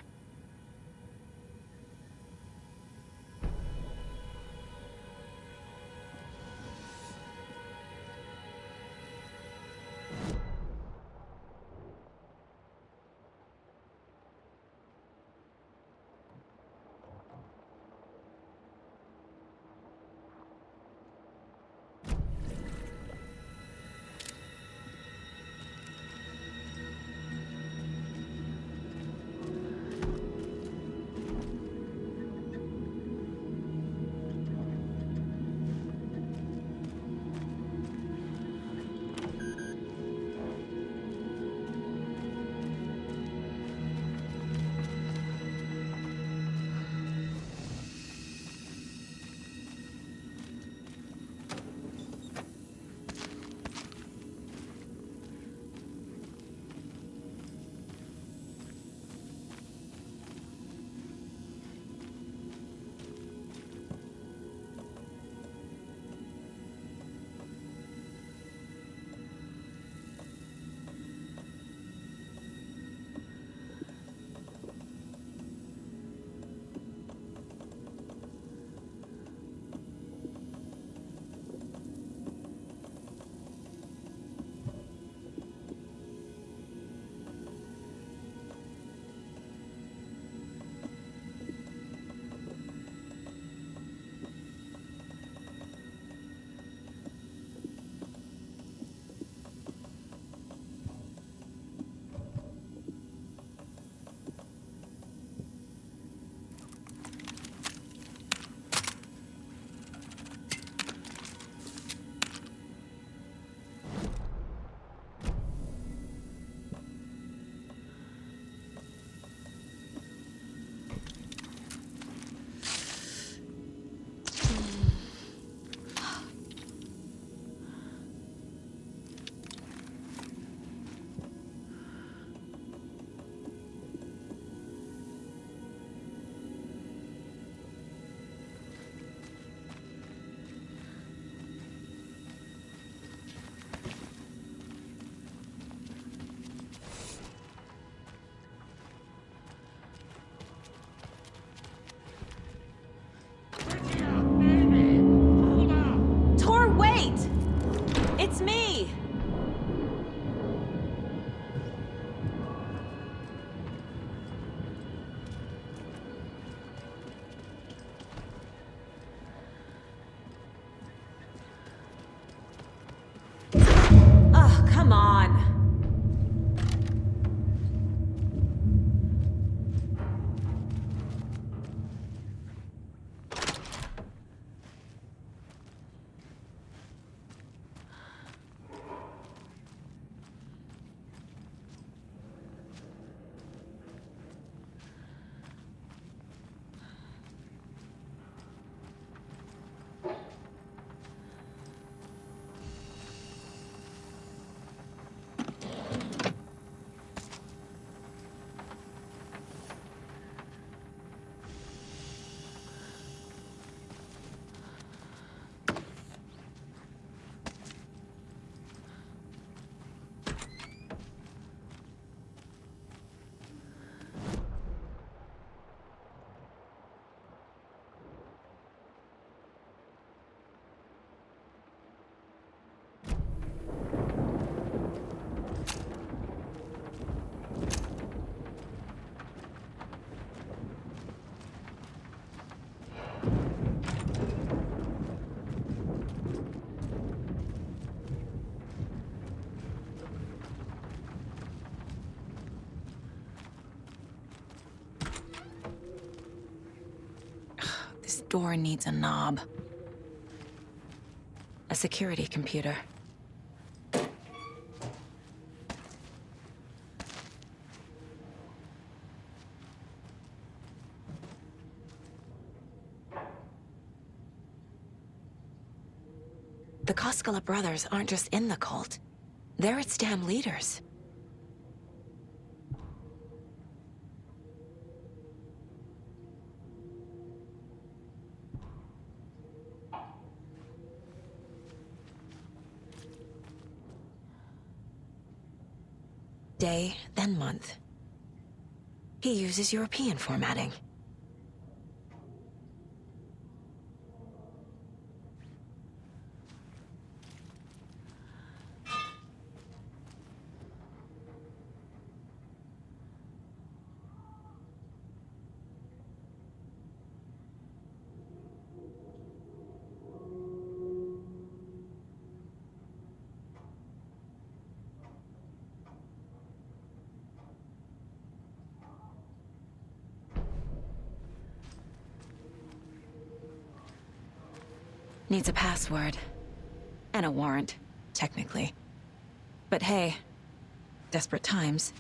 This door needs a knob. A security computer. The Koskela brothers aren't just in the cult. They're its damn leaders. Day, then month. He uses European formatting. Needs a password. And a warrant, technically. But hey, desperate times.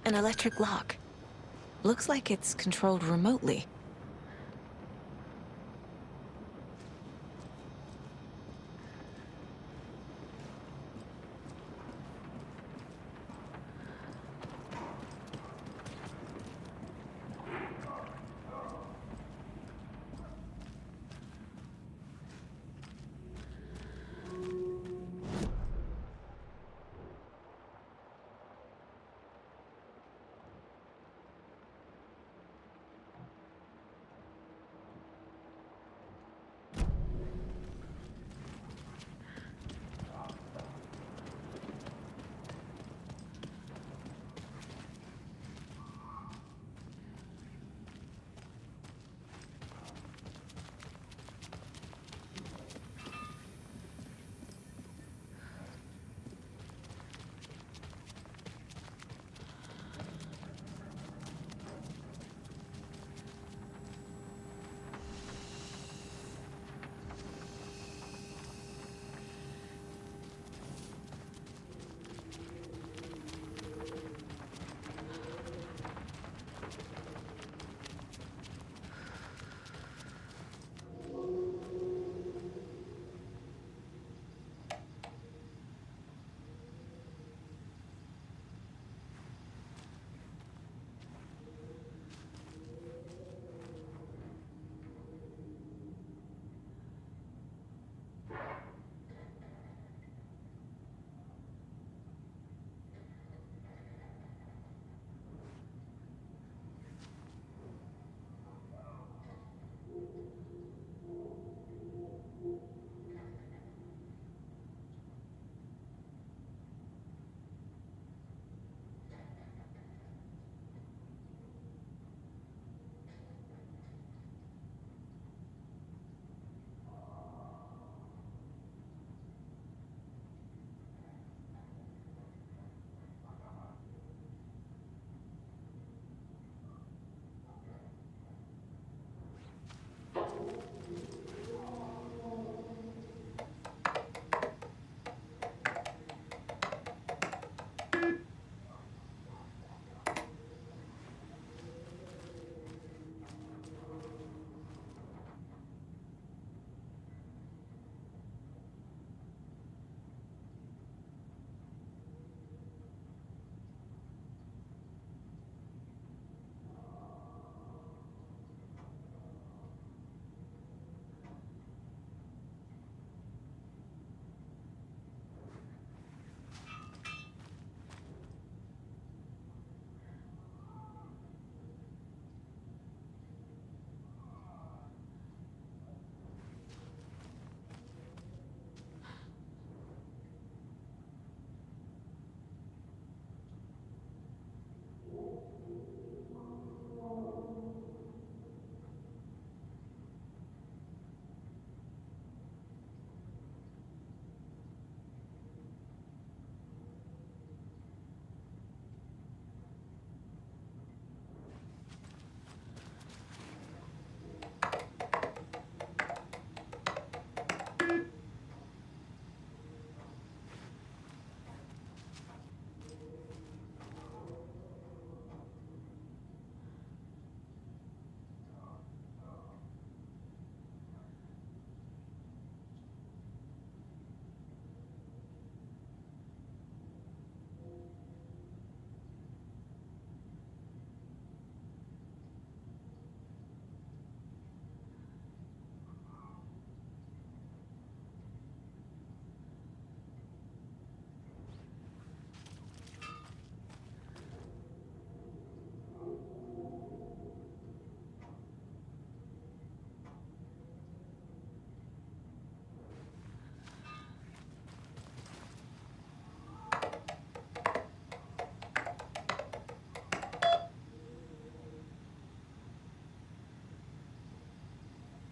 An electric lock. Looks like it's controlled remotely.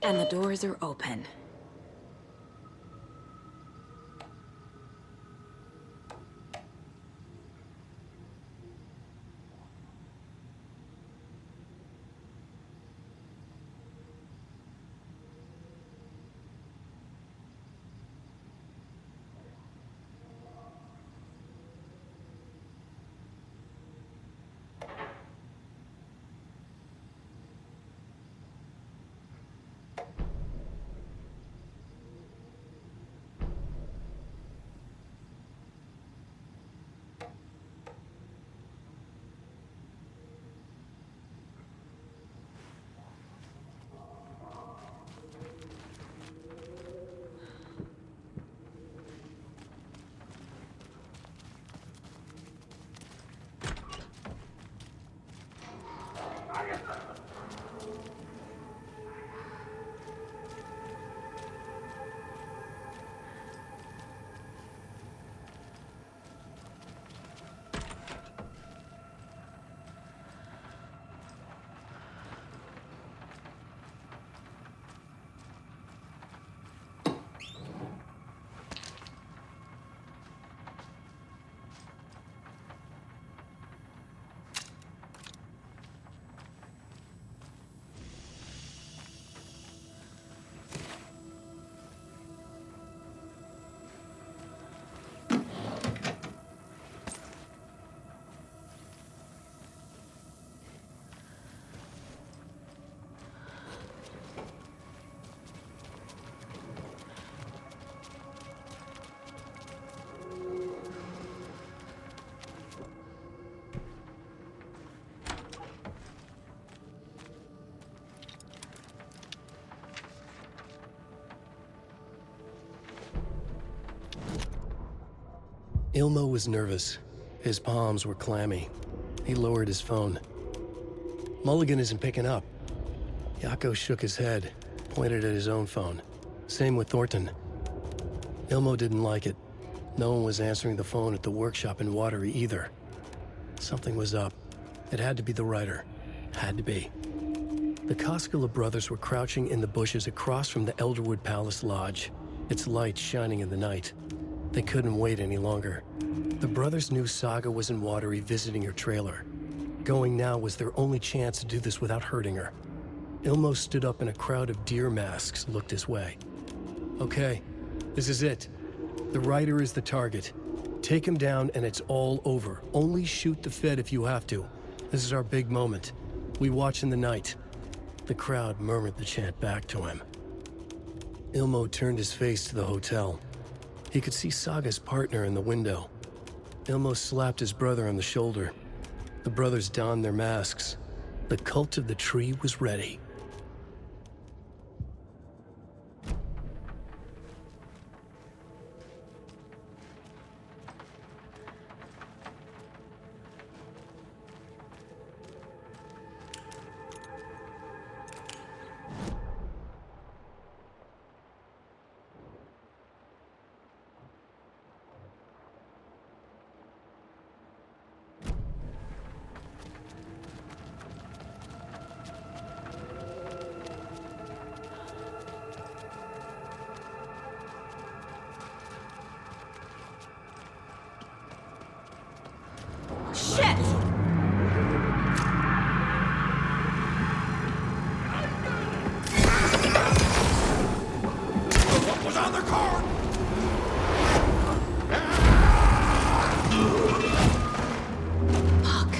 And the doors are open. Ilmo was nervous. His palms were clammy. He lowered his phone. Mulligan isn't picking up. Yako shook his head, pointed at his own phone. Same with Thornton. Ilmo didn't like it. No one was answering the phone at the workshop in Watery either. Something was up. It had to be the writer. Had to be. The Koskela brothers were crouching in the bushes across from the Elderwood Palace Lodge, its lights shining in the night. They couldn't wait any longer. The brothers knew Saga was in Watery visiting her trailer. Going now was their only chance to do this without hurting her. Ilmo stood up and a crowd of deer masks looked his way. Okay, this is it. The writer is the target. Take him down and it's all over. Only shoot the Fed if you have to. This is our big moment. We watch in the night. The crowd murmured the chant back to him. Ilmo turned his face to the hotel. He could see Saga's partner in the window. Ilmo slapped his brother on the shoulder. The brothers donned their masks. The cult of the tree was ready. Shit! What was on the card? Fuck.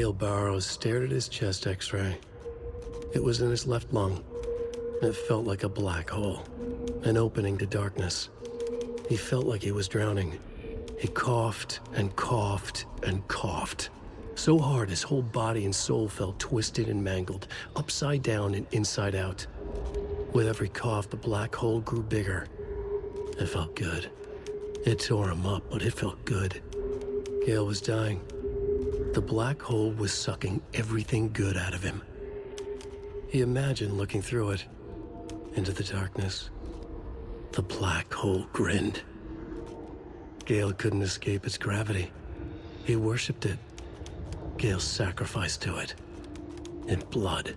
Gale Barrows stared at his chest x-ray. It was in his left lung. It felt like a black hole, an opening to darkness. He felt like he was drowning. He coughed and coughed and coughed. So hard his whole body and soul felt twisted and mangled, upside down and inside out. With every cough, the black hole grew bigger. It felt good. It tore him up, but it felt good. Gale was dying. The black hole was sucking everything good out of him. He imagined looking through it, into the darkness. The black hole grinned. Gale couldn't escape its gravity. He worshipped it. Gale sacrificed to it. In blood.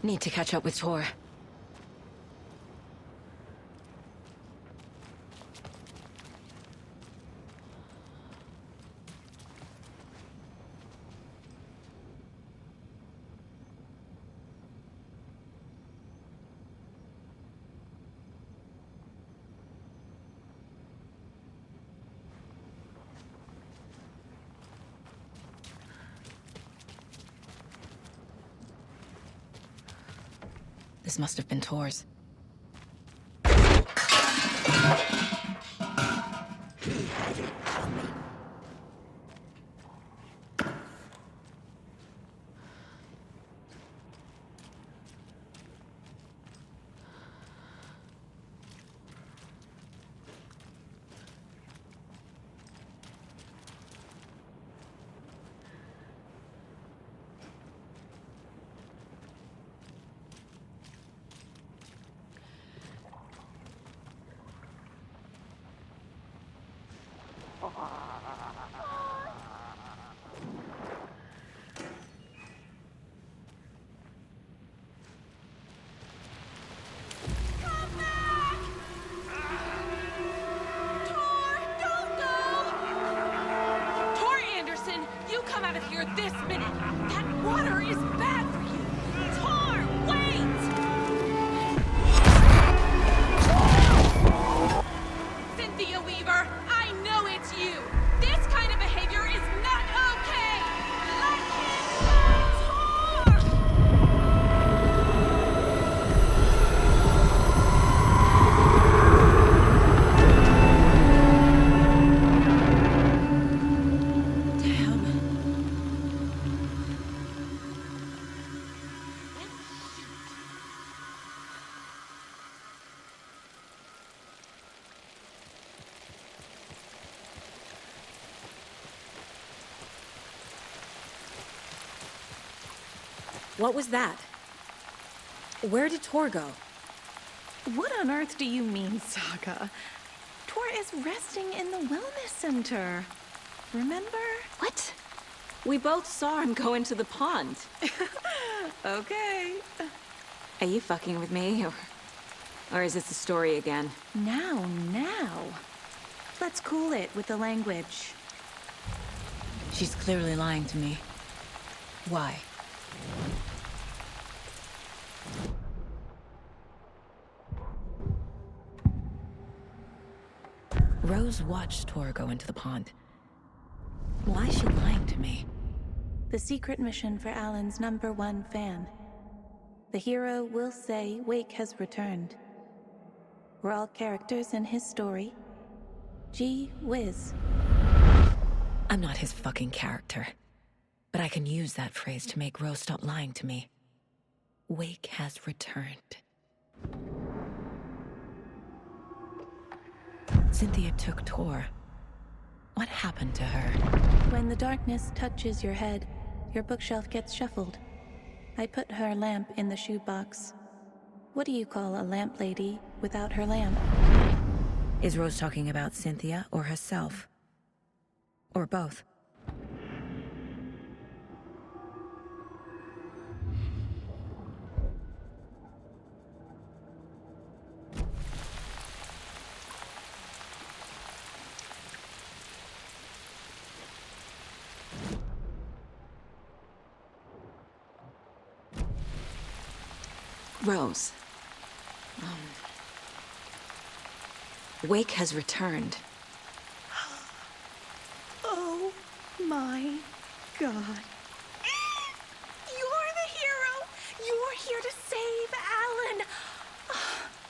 Need to catch up with Tor. This must have been Tor's. This minute! That water is bad for you! Tor, wait! Cynthia Weaver, I know it's you! This kind of behavior is not okay! Let him What was that? Where did Tor go? What on earth do you mean, Saga? Tor is resting in the wellness center. Remember? What? We both saw him go into the pond. Okay. Are you fucking with me, or is this the story again? Now. Let's cool it with the language. She's clearly lying to me. Why? Rose watched Tor go into the pond. Why is she lying to me? The secret mission for Alan's #1 fan. the hero will say Wake has returned. We're all characters in his story. Gee whiz. I'm not his fucking character. But I can use that phrase to make Rose stop lying to me. Wake has returned. Cynthia took Tor. What happened to her? When the darkness touches your head, your bookshelf gets shuffled. I put her lamp in the shoebox. What do you call a lamp lady without her lamp? Is Rose talking about Cynthia or herself? Or both? Rose. Wake has returned. Oh my God. You're the hero! You're here to save Alan!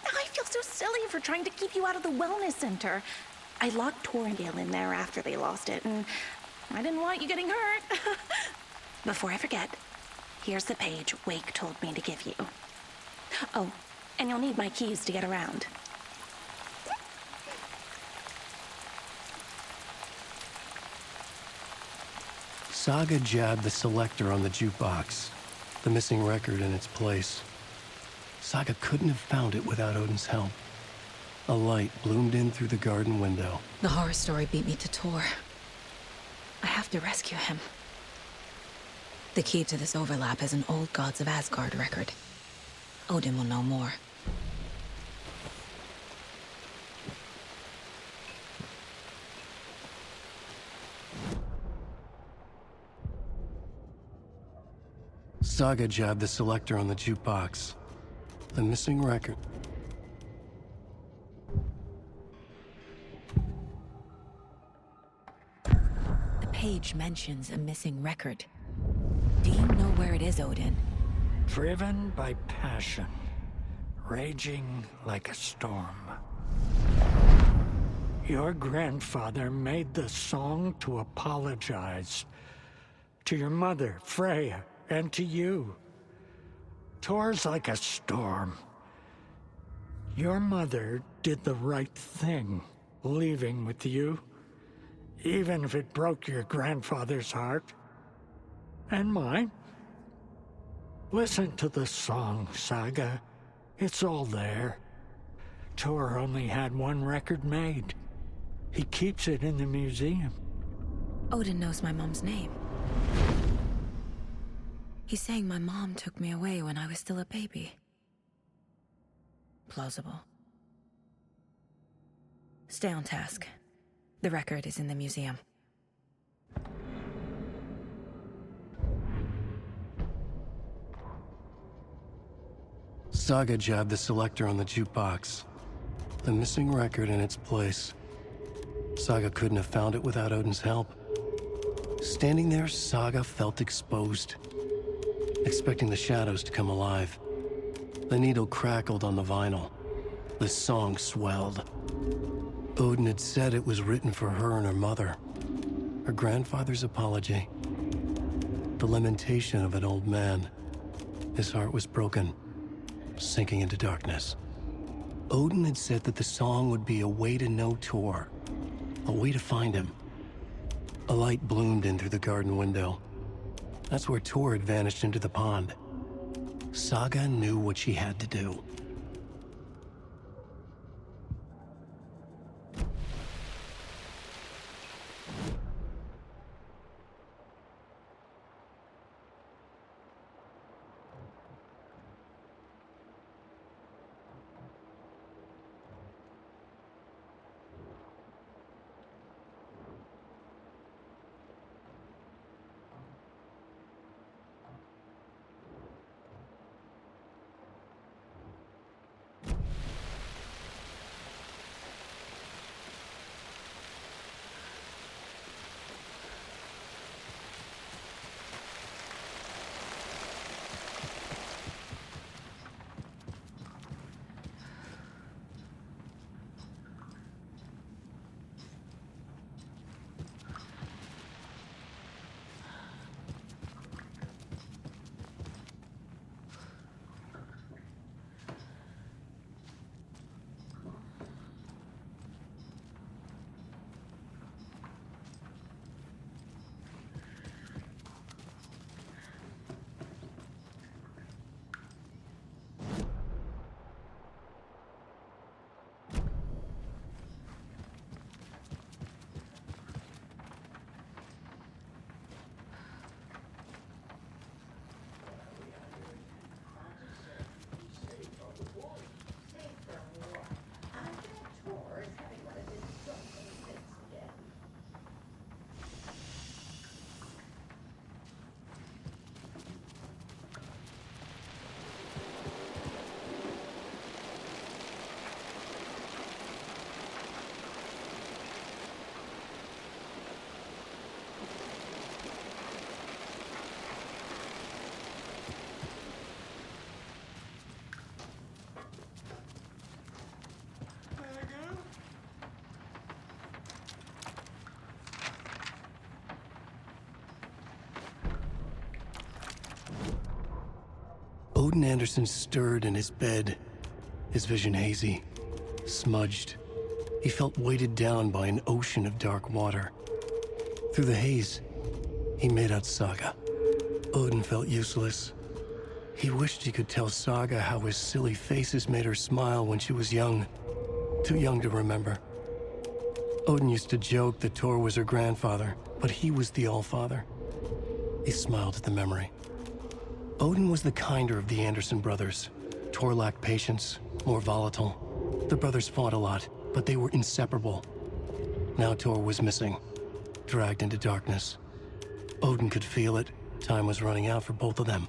I feel so silly for trying to keep you out of the wellness center. I locked Tor and Gale in there after they lost it, and I didn't want you getting hurt. Before I forget, here's the page Wake told me to give you. Oh, and you'll need my keys to get around. Saga jabbed the selector on the jukebox, the missing record in its place. Saga couldn't have found it without Odin's help. A light bloomed in through the garden window. The horror story beat me to Tor. I have to rescue him. The key to this overlap is an old Gods of Asgard record. Odin will know more. Saga jabbed the selector on the jukebox, the missing record. The page mentions a missing record. Do you know where it is, Odin? Driven by passion, raging like a storm. Your grandfather made the song to apologize to your mother, Freya, and to you. Tor's like a storm. Your mother did the right thing, leaving with you, even if it broke your grandfather's heart. And mine. Listen to the song, Saga. It's all there. Tor only had one record made. He keeps it in the museum. Odin knows my mom's name. He's saying my mom took me away when I was still a baby. Plausible. Stay on task. The record is in the museum. Saga jabbed the selector on the jukebox, the missing record in its place. Saga couldn't have found it without Odin's help. Standing there, Saga felt exposed, expecting the shadows to come alive. The needle crackled on the vinyl. The song swelled. Odin had said it was written for her and her mother. Her grandfather's apology. The lamentation of an old man. His heart was broken, sinking into darkness. Odin had said that the song would be a way to know Tor, a way to find him. A light bloomed in through the garden window. That's where Tor had vanished into the pond. Saga knew what she had to do. Odin Anderson stirred in his bed, his vision hazy, smudged. He felt weighted down by an ocean of dark water. Through the haze, he made out Saga. Odin felt useless. He wished he could tell Saga how his silly faces made her smile when she was young. Too young to remember. Odin used to joke that Tor was her grandfather, but he was the Allfather. He smiled at the memory. Odin was the kinder of the Anderson brothers. Tor lacked patience, more volatile. The brothers fought a lot, but they were inseparable. Now Tor was missing, dragged into darkness. Odin could feel it. Time was running out for both of them.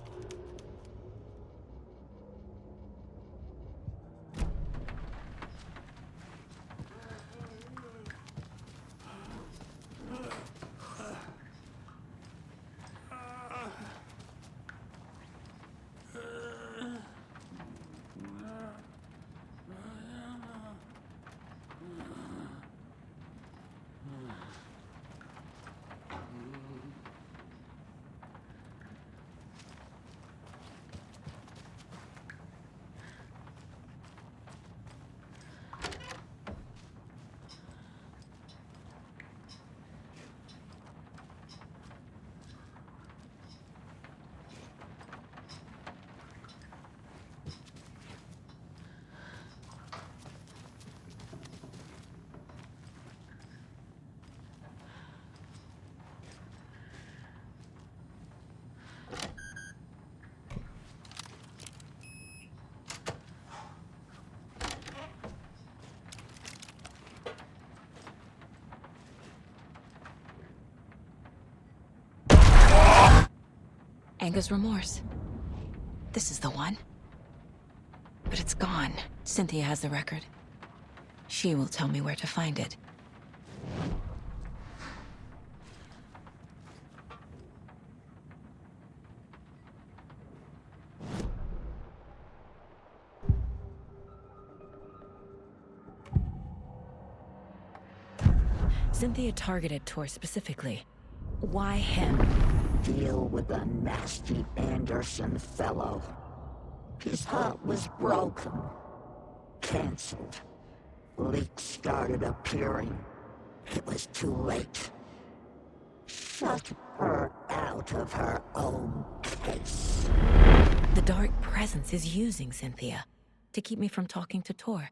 Anger's remorse. This is the one. But it's gone. Cynthia has the record. She will tell me where to find it. Cynthia targeted Tor specifically. Why him? Deal with the nasty Anderson fellow. His heart was broken. Cancelled. Leaks started appearing. It was too late. Shut her out of her own case. The dark presence is using Cynthia to keep me from talking to Tor.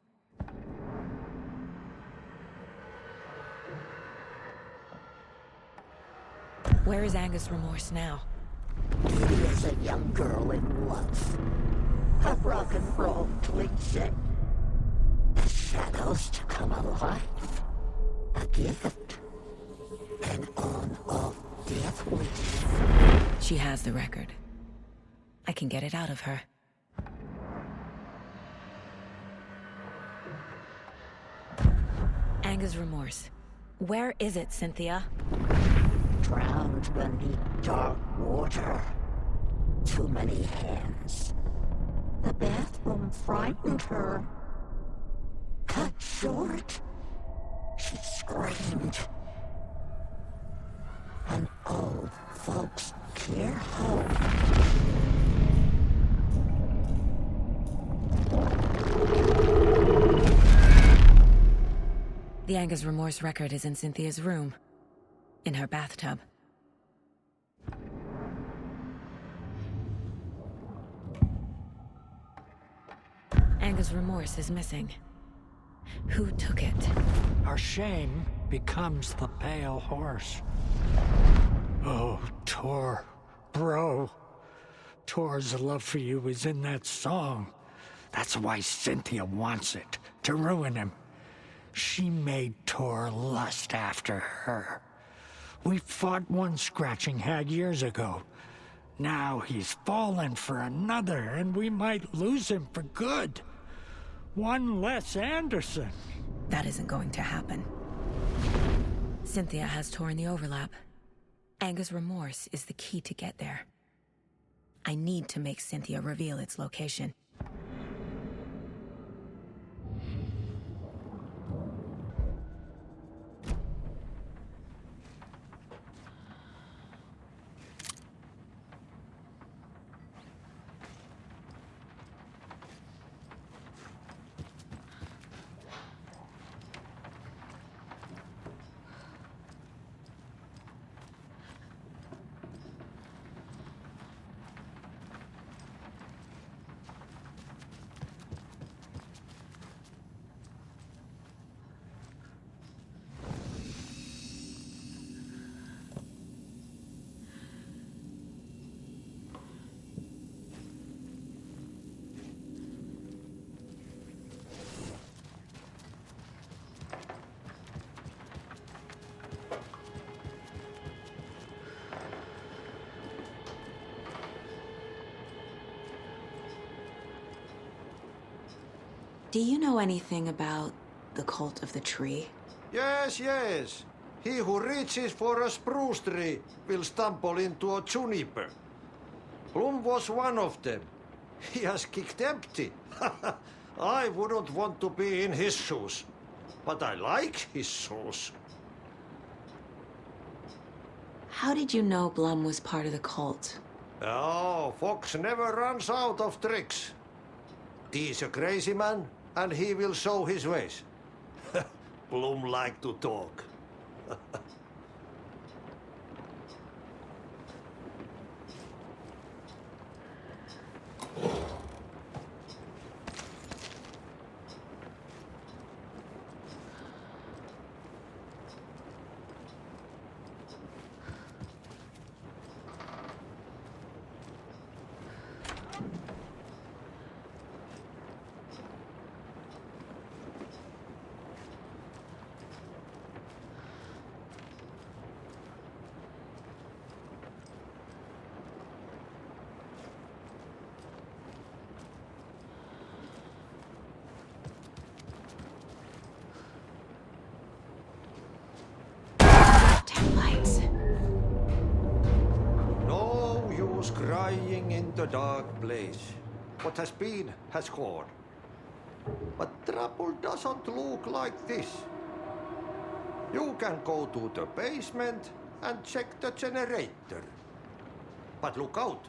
Where is Anger's remorse now? He is a young girl in love. A rock and roll cliche. The shadows to come alive. A gift. An on-off death wish. She has the record. I can get it out of her. Anger's remorse. Where is it, Cynthia? Drowned beneath dark water. Too many hands. The bathroom frightened her. Cut short. She screamed. An old folks' care home. The Anger's remorse record is in Cynthia's room. In her bathtub. Anger's remorse is missing. Who took it? Our shame becomes the pale horse. Oh, Tor. Bro. Tor's love for you is in that song. That's why Cynthia wants it, to ruin him. She made Tor lust after her. We fought one scratching hag years ago. Now he's fallen for another, and we might lose him for good. One less Anderson. That isn't going to happen. Cynthia has Tor in the overlap. Anger's remorse is the key to get there. I need to make Cynthia reveal its location. Do you know anything about the cult of the tree? Yes, yes. He who reaches for a spruce tree will stumble into a juniper. Bloom was one of them. He has kicked empty. I wouldn't want to be in his shoes. But I like his shoes. How did you know Blum was part of the cult? Oh, Fox never runs out of tricks. He's a crazy man, and he will show his ways. Bloom like to talk. Crying in the dark place. What has been has gone. But trouble doesn't look like this. You can go to the basement and check the generator. But look out.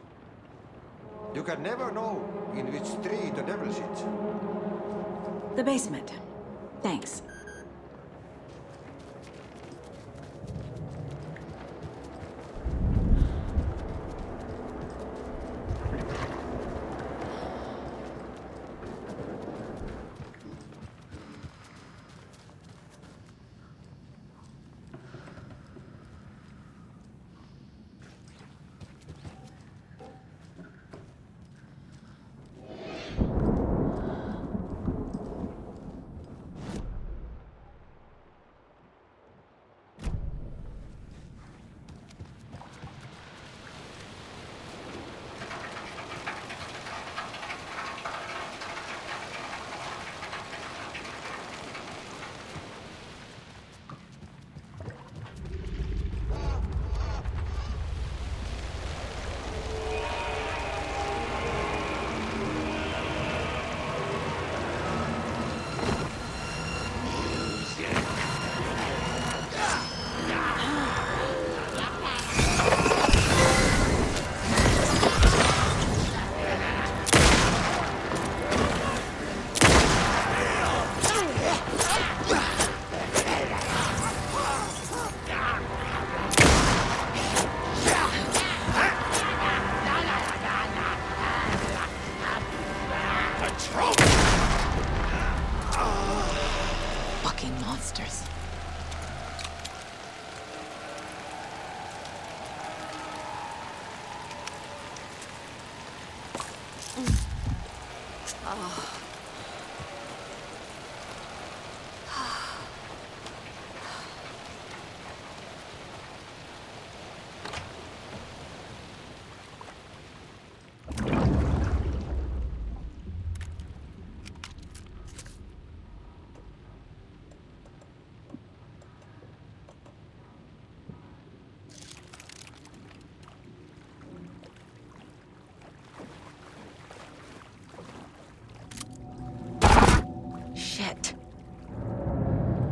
You can never know in which tree the devil sits. The basement. Thanks.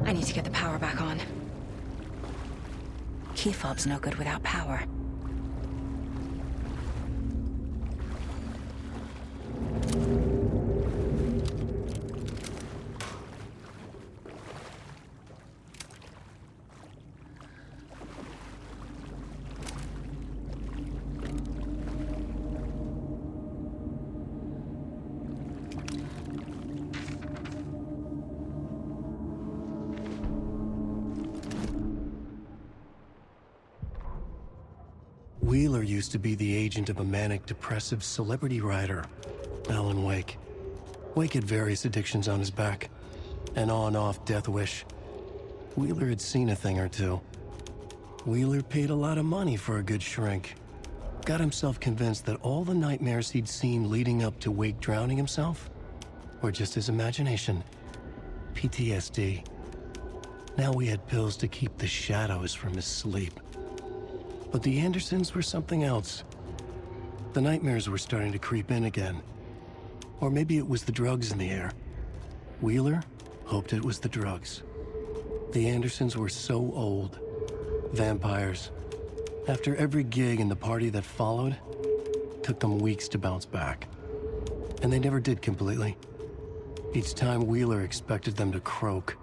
I need to get the power back on. Key fob's no good without power. Wheeler used to be the agent of a manic-depressive celebrity writer, Alan Wake. Wake had various addictions on his back, an on-off death wish. Wheeler had seen a thing or two. Wheeler paid a lot of money for a good shrink. Got himself convinced that all the nightmares he'd seen leading up to Wake drowning himself or just his imagination. PTSD. Now we had pills to keep the shadows from his sleep. But the Andersons were something else. The nightmares were starting to creep in again. Or maybe it was the drugs in the air. Wheeler hoped it was the drugs. The Andersons were so old. Vampires. After every gig and the party that followed, took them weeks to bounce back. And they never did completely. Each time Wheeler expected them to croak.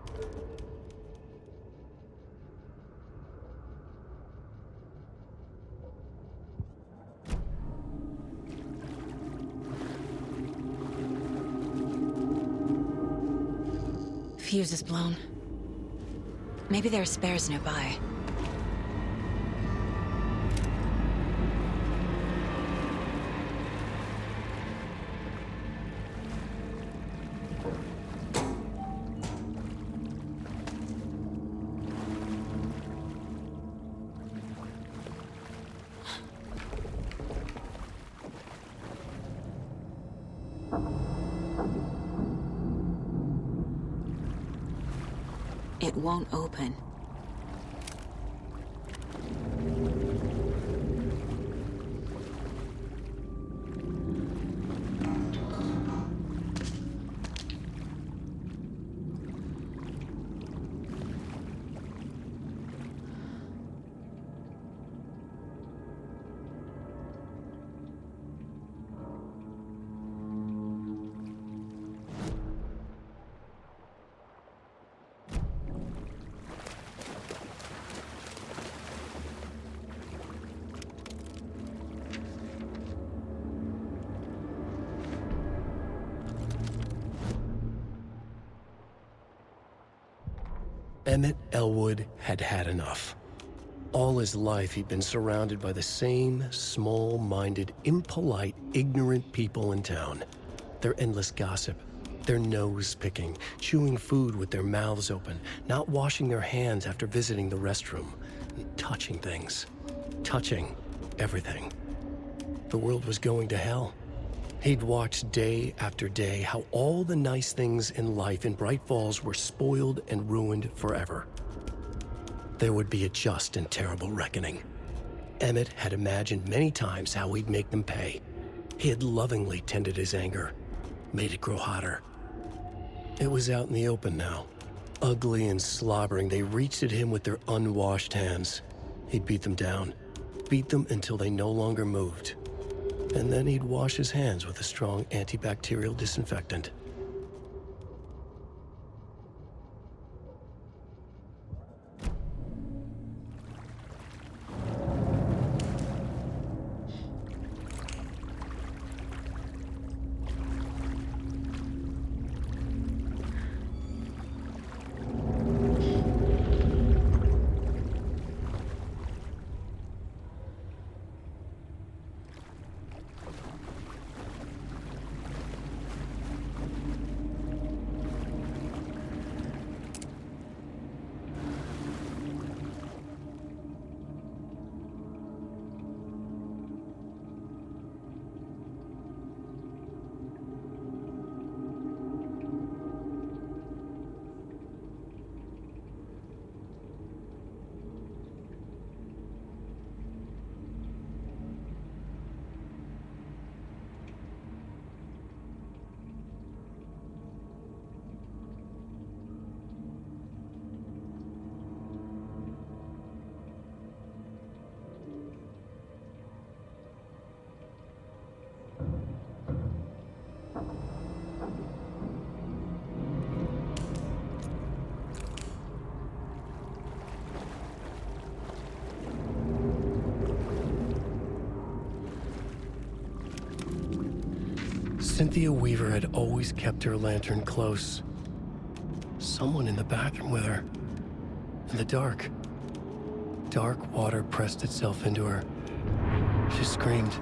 Fuse is blown. Maybe there are spares nearby. It won't open. Emmett Elwood had had enough. All his life, he'd been surrounded by the same small-minded, impolite, ignorant people in town. Their endless gossip, their nose-picking, chewing food with their mouths open, not washing their hands after visiting the restroom, and touching things. Touching everything. The world was going to hell. He'd watched day after day how all the nice things in life in Bright Falls were spoiled and ruined forever. There would be a just and terrible reckoning. Emmett had imagined many times how he'd make them pay. He had lovingly tended his anger, made it grow hotter. It was out in the open now. Ugly and slobbering, they reached at him with their unwashed hands. He'd beat them down, beat them until they no longer moved. And then he'd wash his hands with a strong antibacterial disinfectant. Cynthia Weaver had always kept her lantern close. Someone in the bathroom with her. In the dark. Dark water pressed itself into her. She screamed.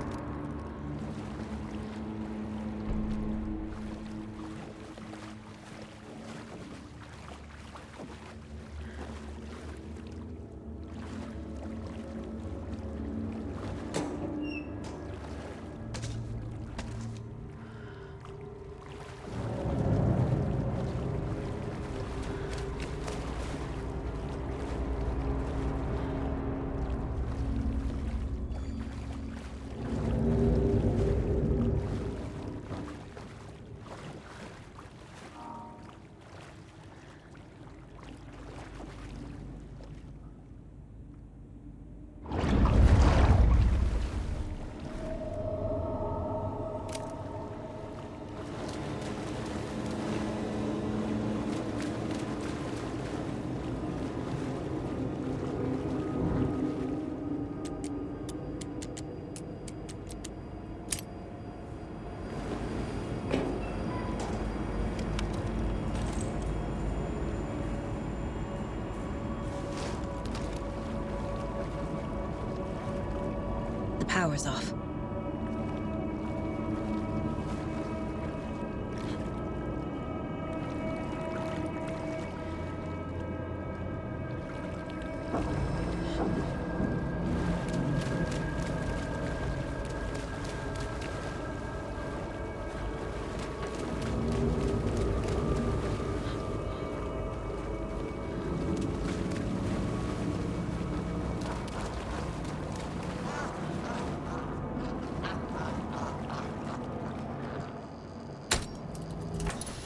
Power's off.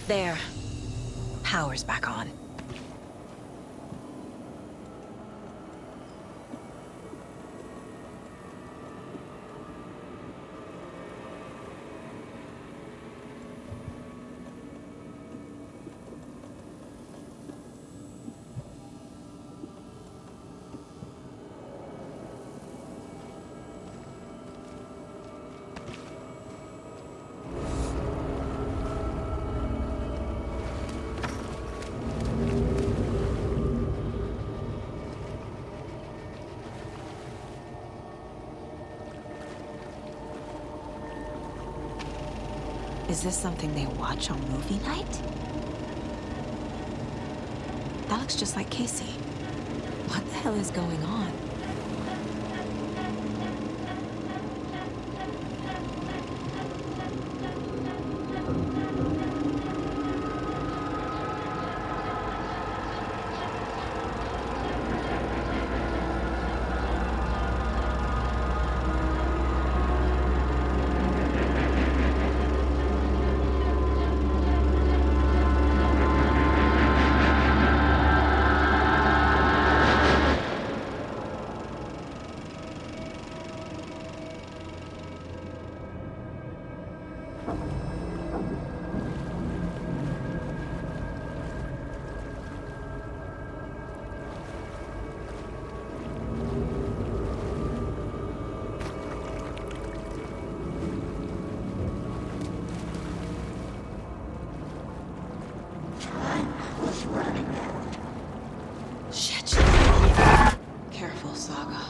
There. Power's back on. Is this something they watch on movie night? That looks just like Casey. What the hell is going on? Shit. Careful, Saga.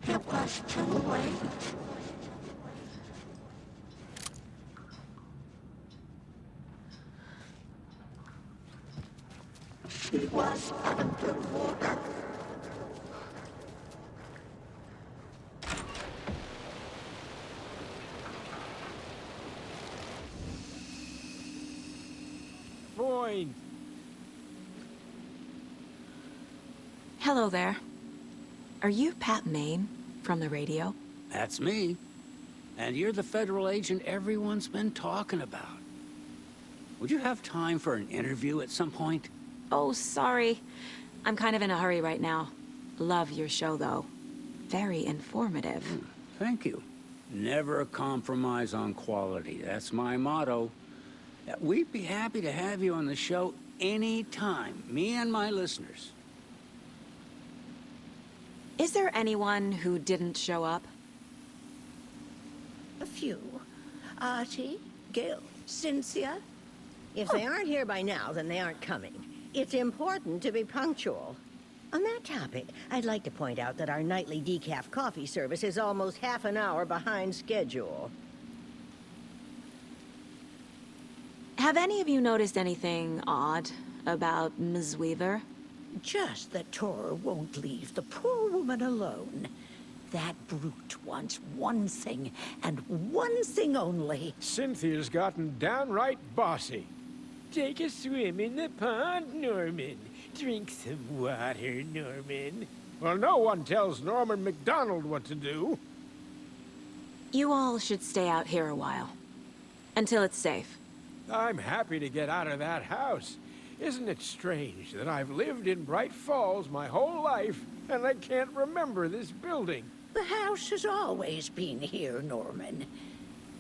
It was too late. She was underwater. Boyd! Hello there. Are you Pat Maine from the radio? That's me. And you're the federal agent everyone's been talking about. Would you have time for an interview at some point? Oh, sorry. I'm kind of in a hurry right now. Love your show, though. Very informative. Thank you. Never compromise on quality. That's my motto. We'd be happy to have you on the show anytime, me and my listeners. Is there anyone who didn't show up? A few. Artie, Gil, Cynthia. If they aren't here by now, then they aren't coming. It's important to be punctual. On that topic, I'd like to point out that our nightly decaf coffee service is almost half an hour behind schedule. Have any of you noticed anything odd about Ms. Weaver? Just that Tor won't leave the poor woman alone. That brute wants one thing, and one thing only. Cynthia's gotten downright bossy. Take a swim in the pond, Norman. Drink some water, Norman. Well, no one tells Norman MacDonald what to do. You all should stay out here a while. Until it's safe. I'm happy to get out of that house. Isn't it strange that I've lived in Bright Falls my whole life, and I can't remember this building? The house has always been here, Norman.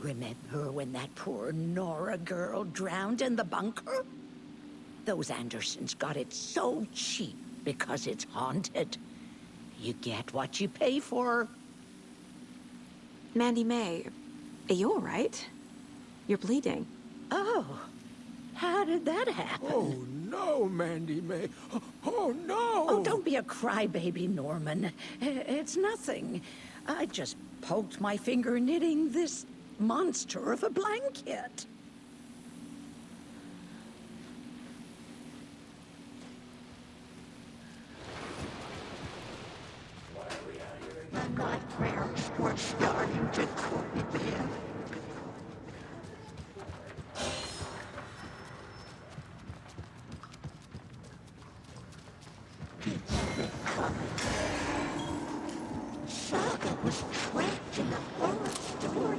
Remember when that poor Nora girl drowned in the bunker? Those Andersons got it so cheap because it's haunted. You get what you pay for. Mandy May, are you all right? You're bleeding. Oh, how did that happen? Oh, no, Mandy May. Oh, no! Oh, don't be a crybaby, Norman. It's nothing. I just poked my finger knitting this monster of a blanket. The nightmares were starting to creep in. Saga was trapped in a horror story.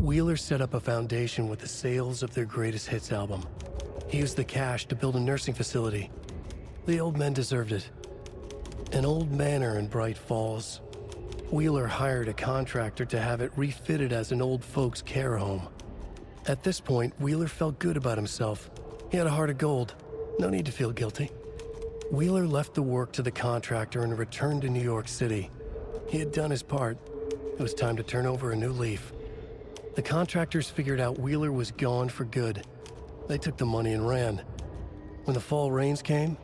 Wheeler set up a foundation with the sales of their greatest hits album. He used the cash to build a nursing facility. The old men deserved it. An old manor in Bright Falls. Wheeler hired a contractor to have it refitted as an old folks' care home. At this point, Wheeler felt good about himself. He had a heart of gold. No need to feel guilty. Wheeler left the work to the contractor and returned to New York City. He had done his part. It was time to turn over a new leaf. The contractors figured out Wheeler was gone for good. They took the money and ran. When the fall rains came,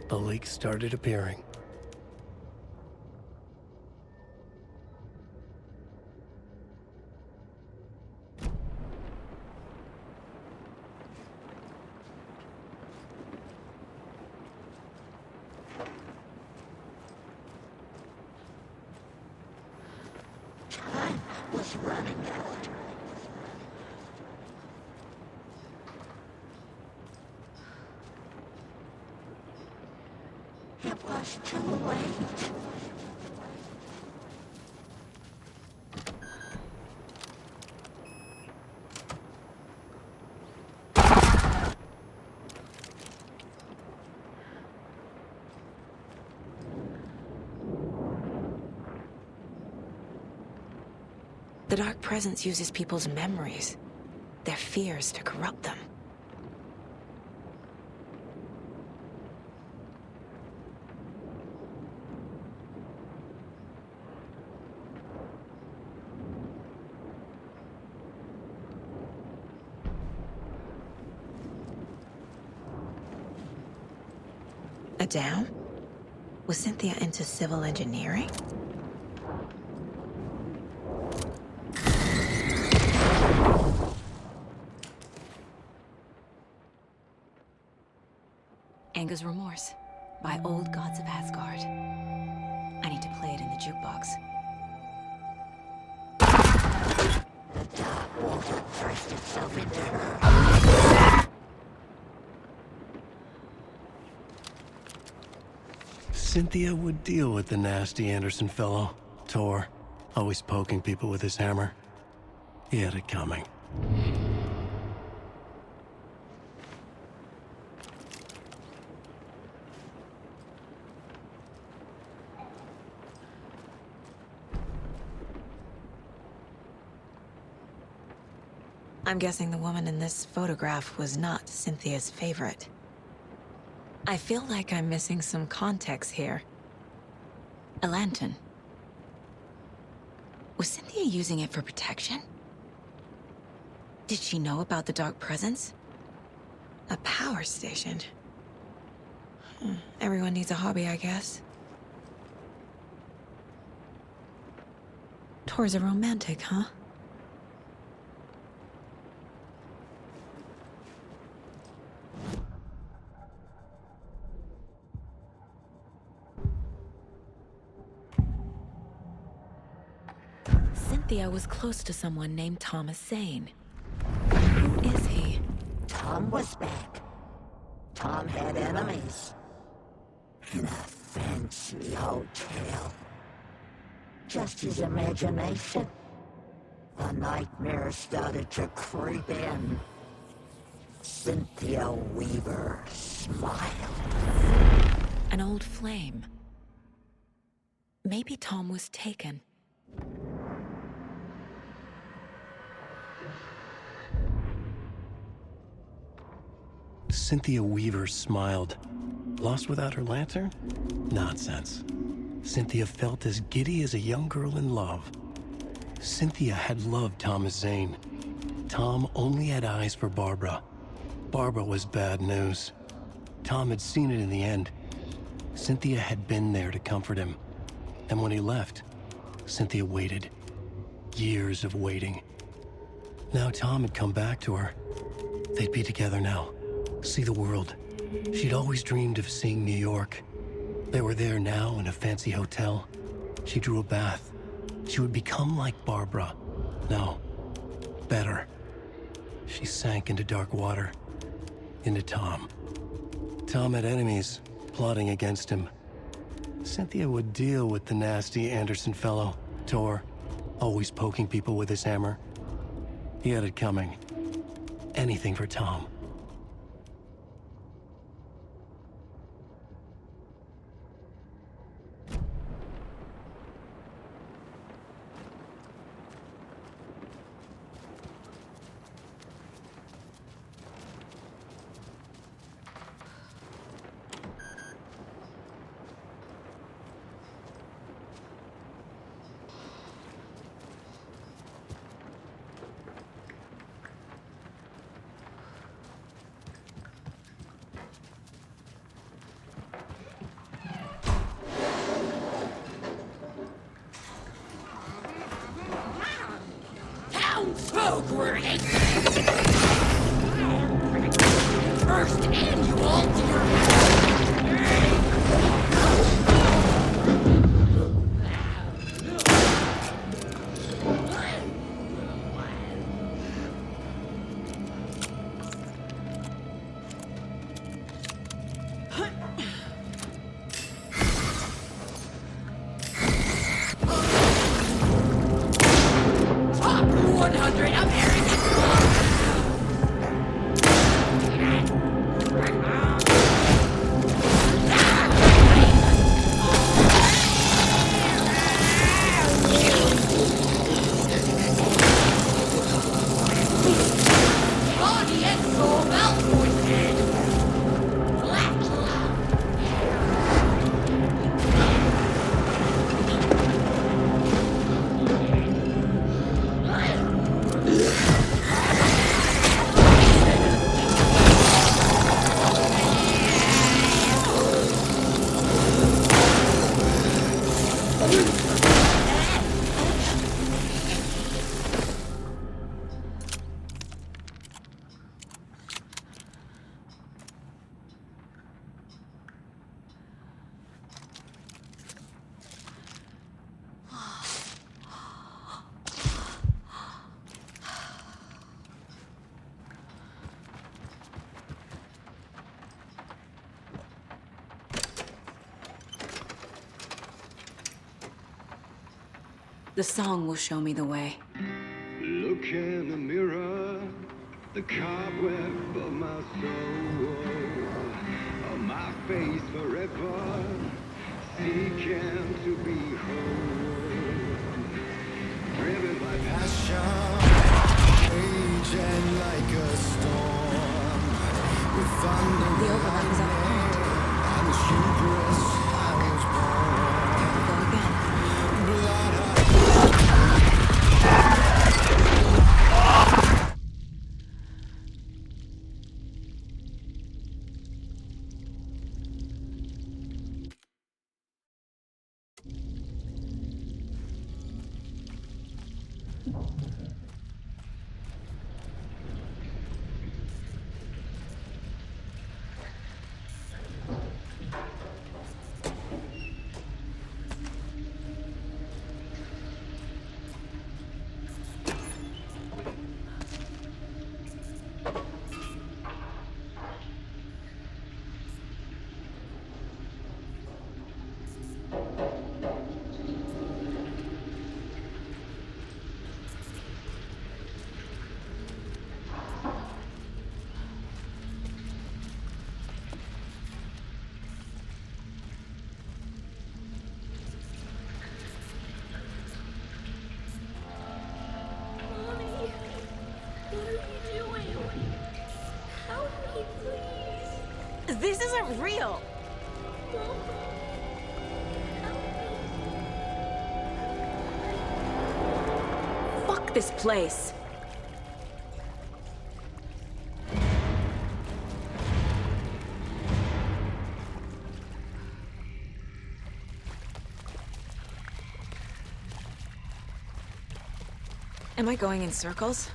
the leaks started appearing. Time was running out. It was too late. The Dark Presence uses people's memories, their fears to corrupt them. A dam? Was Cynthia into civil engineering? Anger's Remorse by Old Gods of Asgard. I need to play it in the jukebox. The dark water forced itself into her. Cynthia would deal with the nasty Anderson fellow, Tor, always poking people with his hammer. He had it coming. I'm guessing the woman in this photograph was not Cynthia's favorite. I feel like I'm missing some context here. A lantern. Was Cynthia using it for protection? Did she know about the dark presence? A power station. Everyone needs a hobby, I guess. Tor's a romantic, huh? Cynthia was close to someone named Thomas Zane. Who is he? Tom was back. Tom had enemies. In a fancy hotel. Just his imagination. The nightmare started to creep in. Cynthia Weaver smiled. An old flame. Maybe Tom was taken. Cynthia Weaver smiled. Lost without her lantern? Nonsense. Cynthia felt as giddy as a young girl in love. Cynthia had loved Thomas Zane. Tom only had eyes for Barbara. Barbara was bad news. Tom had seen it in the end. Cynthia had been there to comfort him. And when he left, Cynthia waited. Years of waiting. Now Tom had come back to her. They'd be together now. See the world. She'd always dreamed of seeing New York. They were there now in a fancy hotel. She drew a bath. She would become like Barbara. No, better. She sank into dark water. Into Tom. Tom had enemies plotting against him. Cynthia would deal with the nasty Anderson fellow, Tor, always poking people with his hammer. He had it coming. Anything for Tom. Smoke warning! First annual Top 100 American body and soul malformed. Black The song will show me the way. Look in the mirror, the cobweb of my soul, of my face forever, seeking to be whole. Driven by passion, raging like a storm, with thunder The overlap is at the pond. and the hubris I was born. There we go again. This isn't real! Fuck this place! Am I going in circles?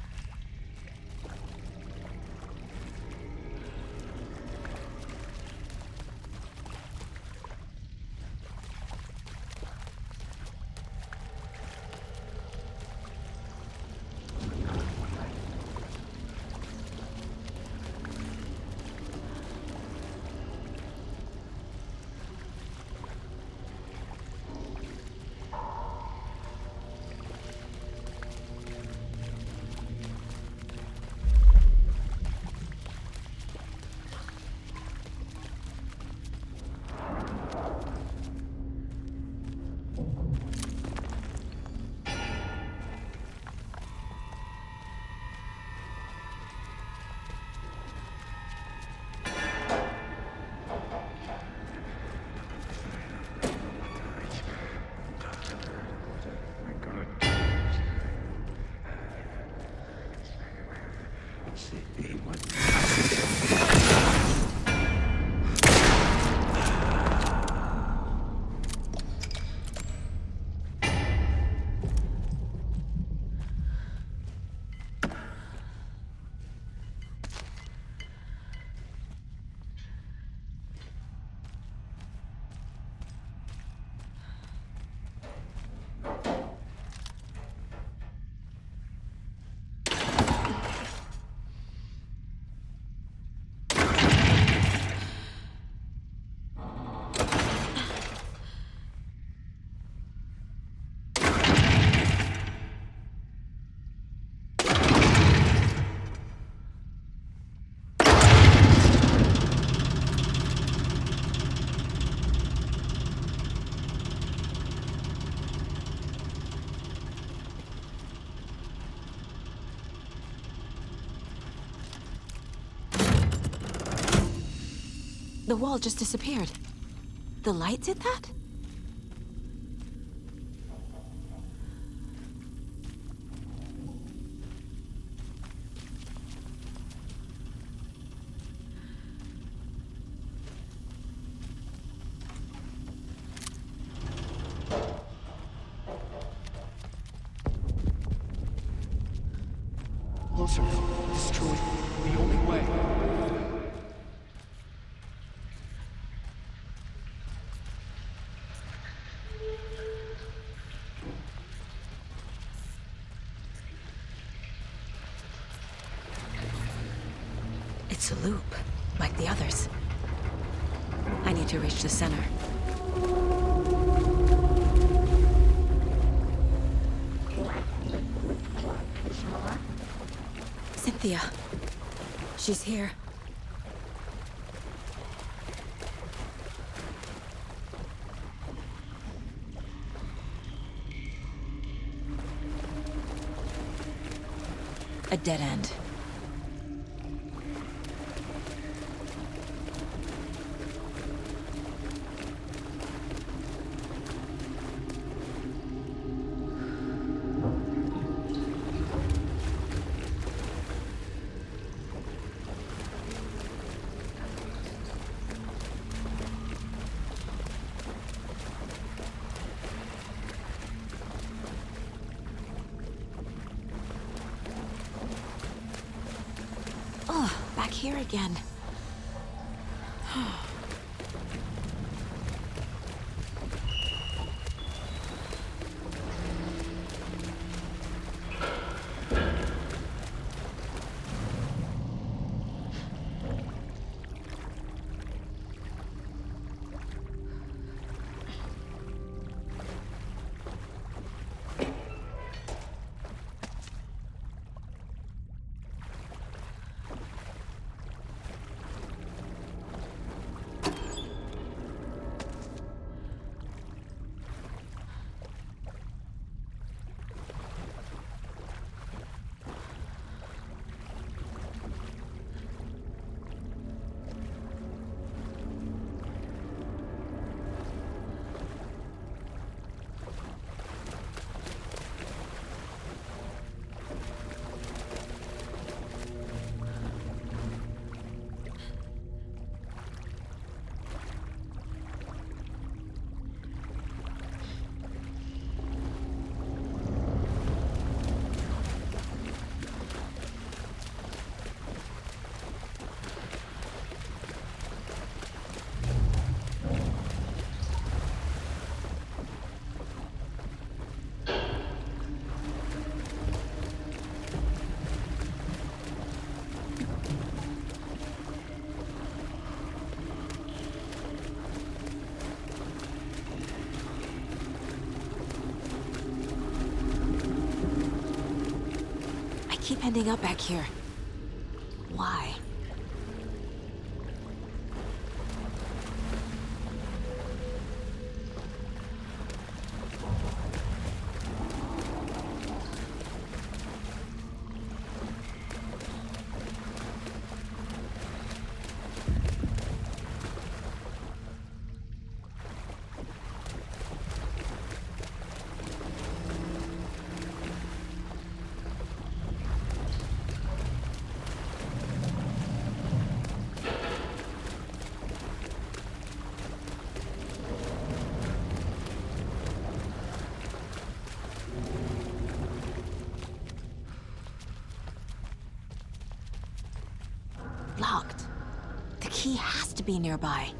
The wall just disappeared. The light did that? Closer. Destroy. The only way. It's a loop, like the others. I need to reach the center. Cynthia. She's here. A dead end. Oh, back here again. Keep ending up back here. Why? Locked. The key has to be nearby.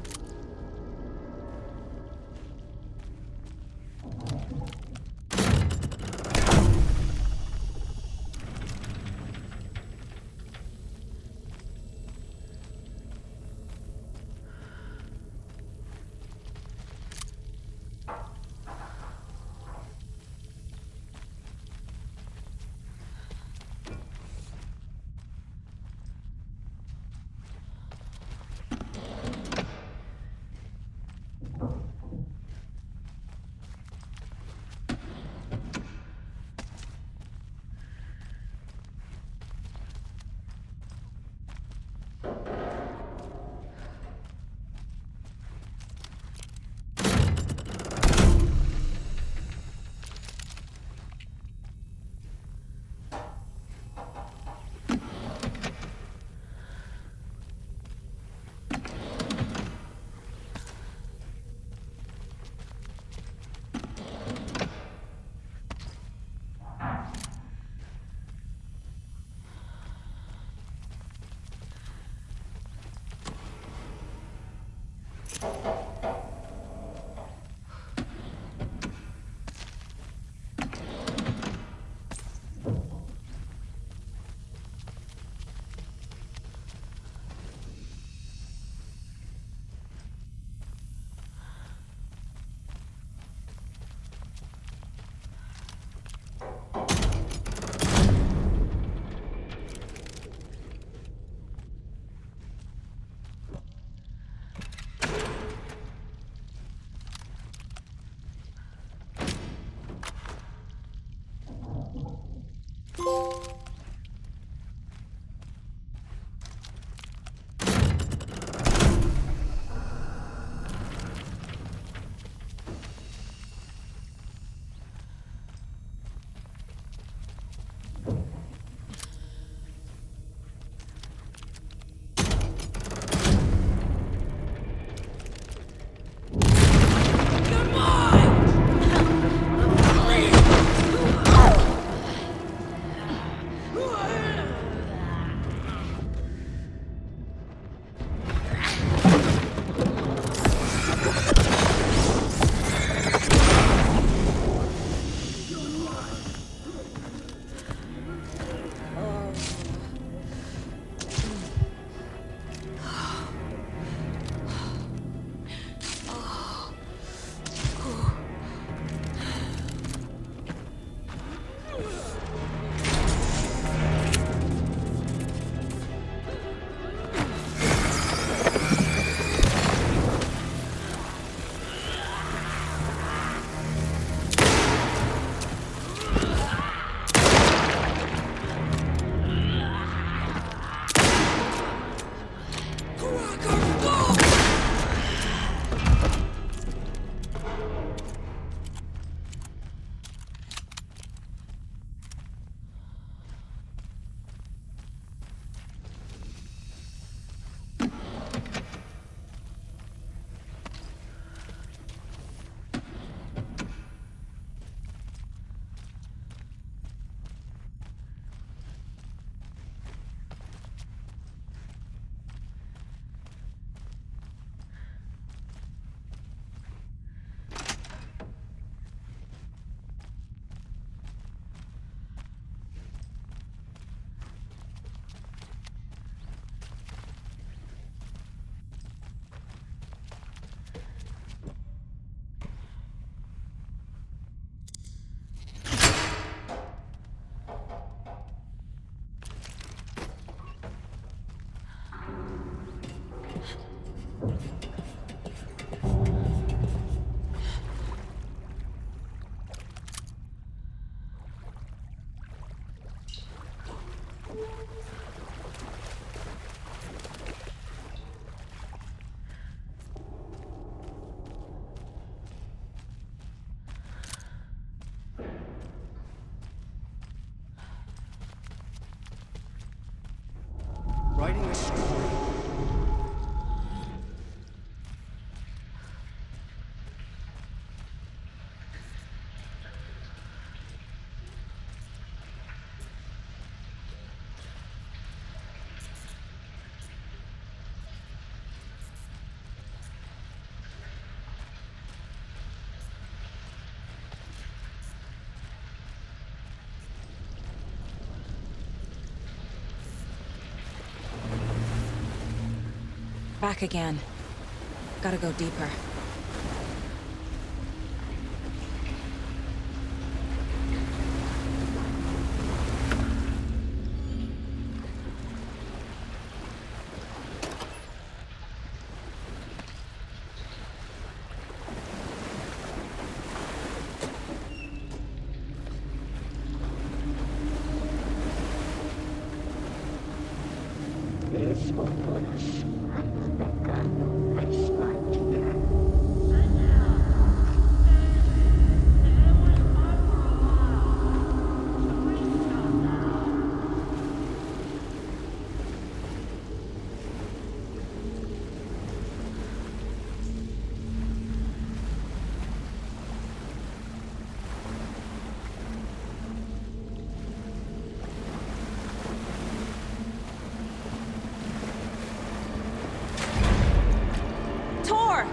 Writing a story. Back again. Gotta go deeper. Tor!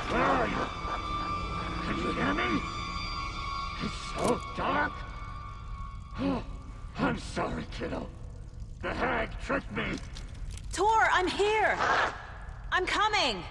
Where are you? Can you hear me? It's so dark. Oh, I'm sorry, kiddo. The hag tricked me. Tor, I'm here! I'm coming!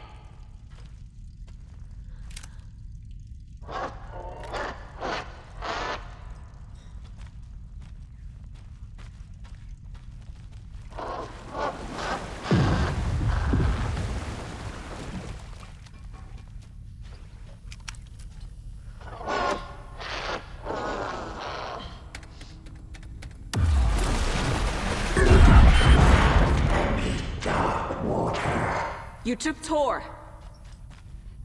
You took Tor.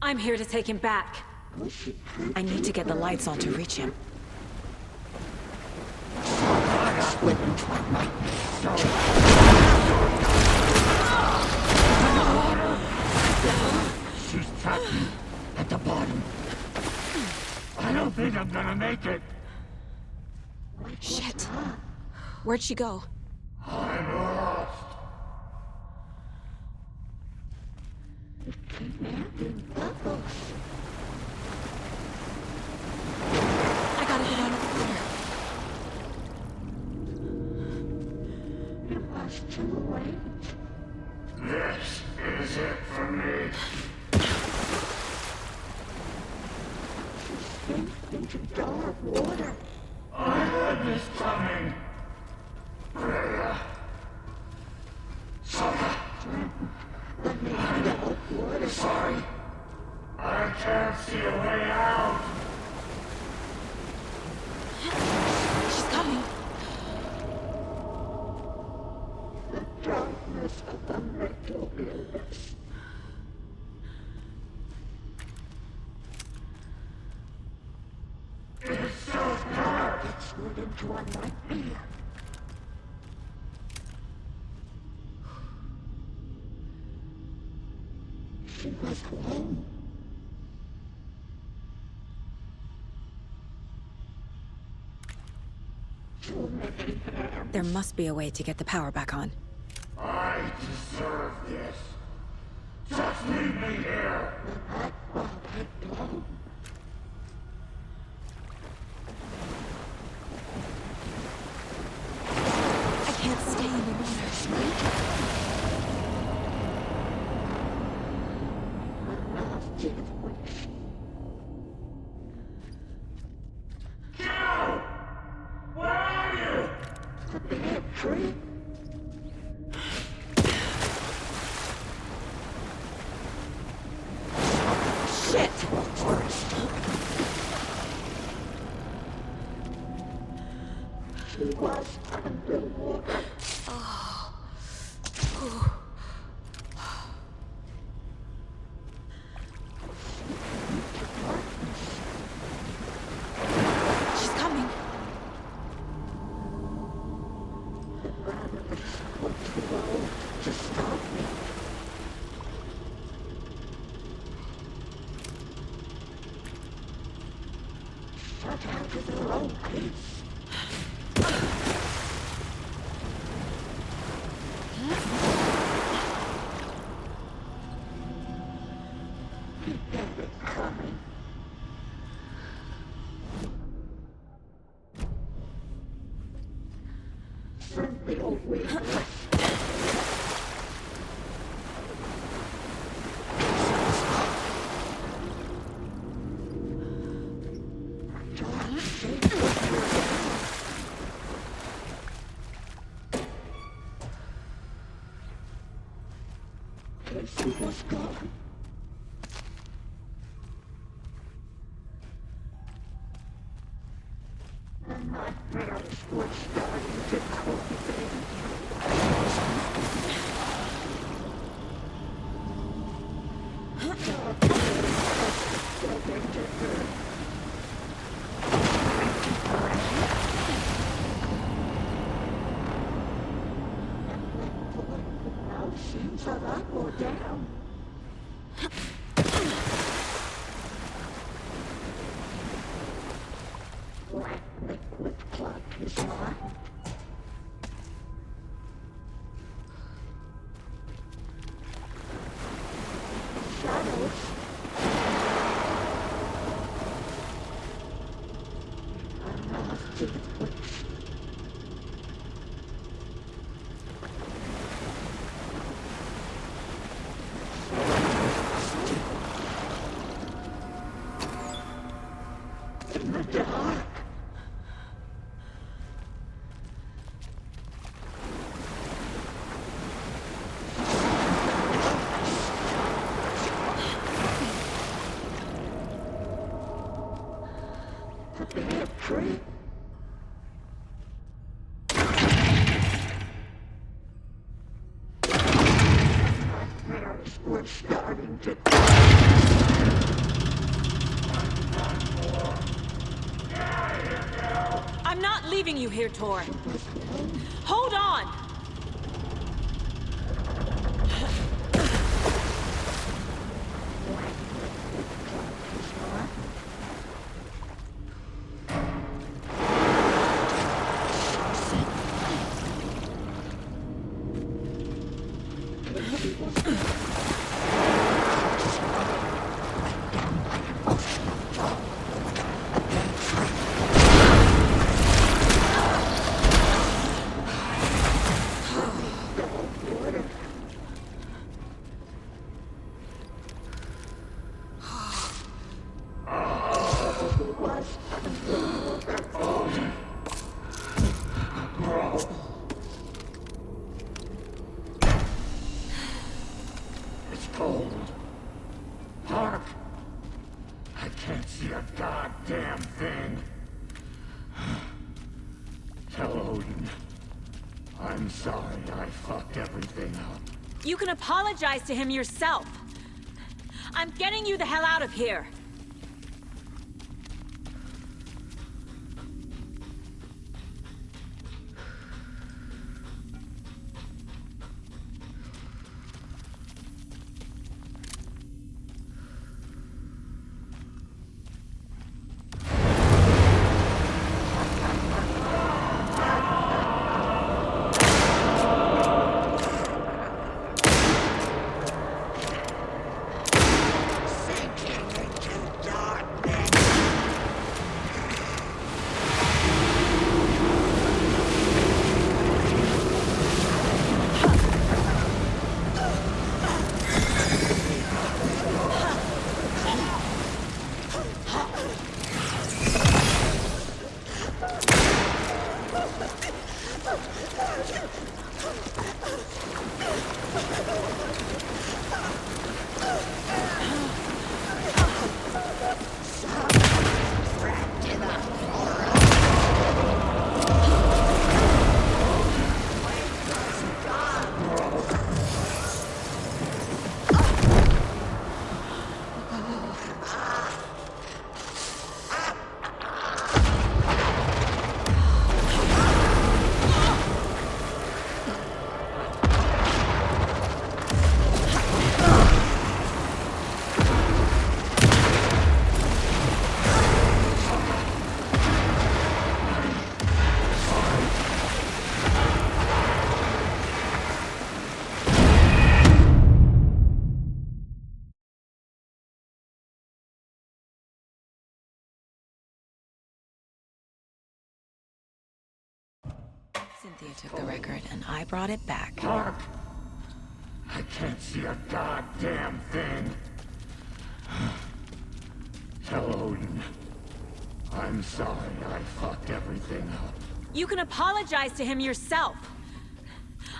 I'm here to take him back. I need to get the lights on to reach him. She's trapped me at the bottom. I don't think I'm gonna make it. Shit. Where'd she go? I'm lost. I gotta get out of here. It was too late. This is it for me. She slipped into dark water. I heard this coming. Freya. Saga. I'm sorry. I can't see a way out. She's coming. The darkness of the mental illness. It's so dark. It's turned into a nightmare. She was alone. There must be a way to get the power back on. I deserve this. Just leave me here. I can't stay in the water. Where are you? The big tree. to stop me. Shut out of their own peace. You had it coming. Send the old weaver. Casey was gone. And my parents were starting to cultivate. Now seems a lot more down. Black liquid clot is not. Shadows. Enough to the witch. In the dark. The bad tree. My parents were starting to. I'm not leaving you here, Tor. Hold on! It's cold. Dark. I can't see a goddamn thing. Tell Odin. I'm sorry I fucked everything up. You can apologize to him yourself. I'm getting you the hell out of here. Cynthia took the record, and I brought it back. Dark. I can't see a goddamn thing. Tell Odin. I'm sorry I fucked everything up. You can apologize to him yourself.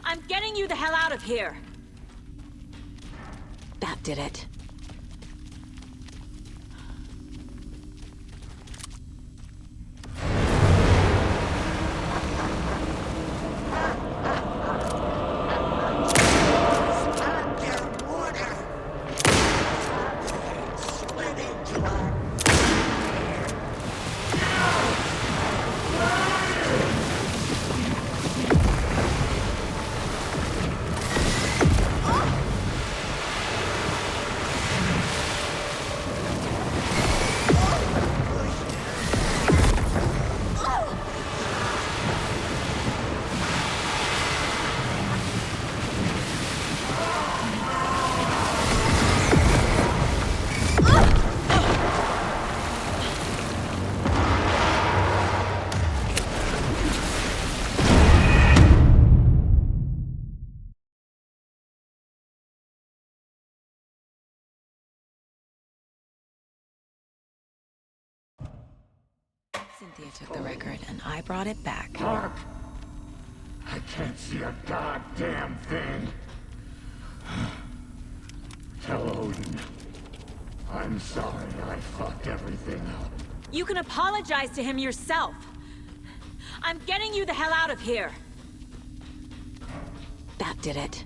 I'm getting you the hell out of here. That did it. Cynthia took the record, and I brought it back. Dark. I can't see a goddamn thing. Tell Odin. I'm sorry I fucked everything up. You can apologize to him yourself. I'm getting you the hell out of here. That did it.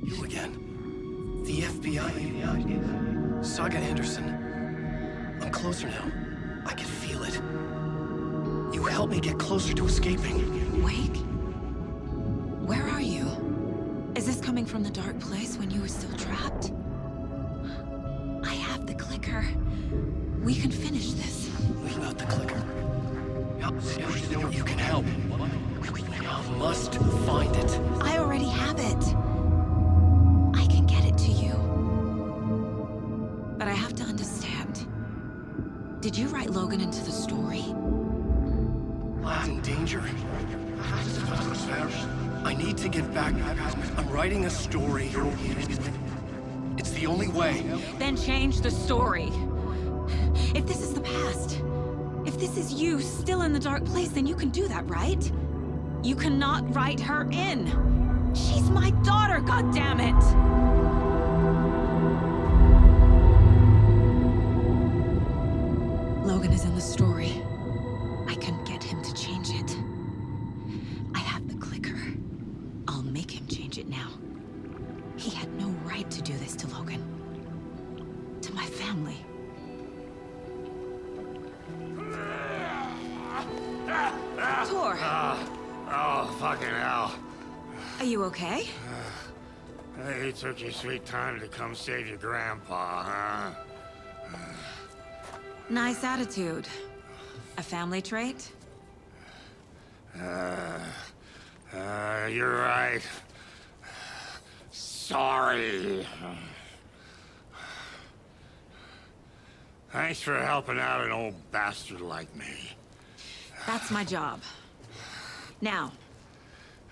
You again. The FBI. Saga Anderson. I'm closer now. I can feel it. You helped me get closer to escaping. Wake? Where are you? Is this coming from the dark place when you were still trapped? I have the clicker. We can finish this. What about the clicker? You can help. I must find it. I already have it. I can get it to you. But I have to understand. Did you write Logan into the story? I'm in danger. I need to get back. I'm writing a story. It's the only way. Then change the story. If this is the past, if this is you still in the dark place, then you can do that, right? You cannot write her in. She's my daughter, goddammit! Logan is in the story. I can get him to change it. I have the clicker. I'll make him change it now. He had no right to do this to Logan. To my family. Tor, Oh, fucking hell. Are you okay? You took your sweet time to come save your grandpa, huh? Nice attitude. A family trait? You're right. Sorry. Thanks for helping out an old bastard like me. That's my job. Now,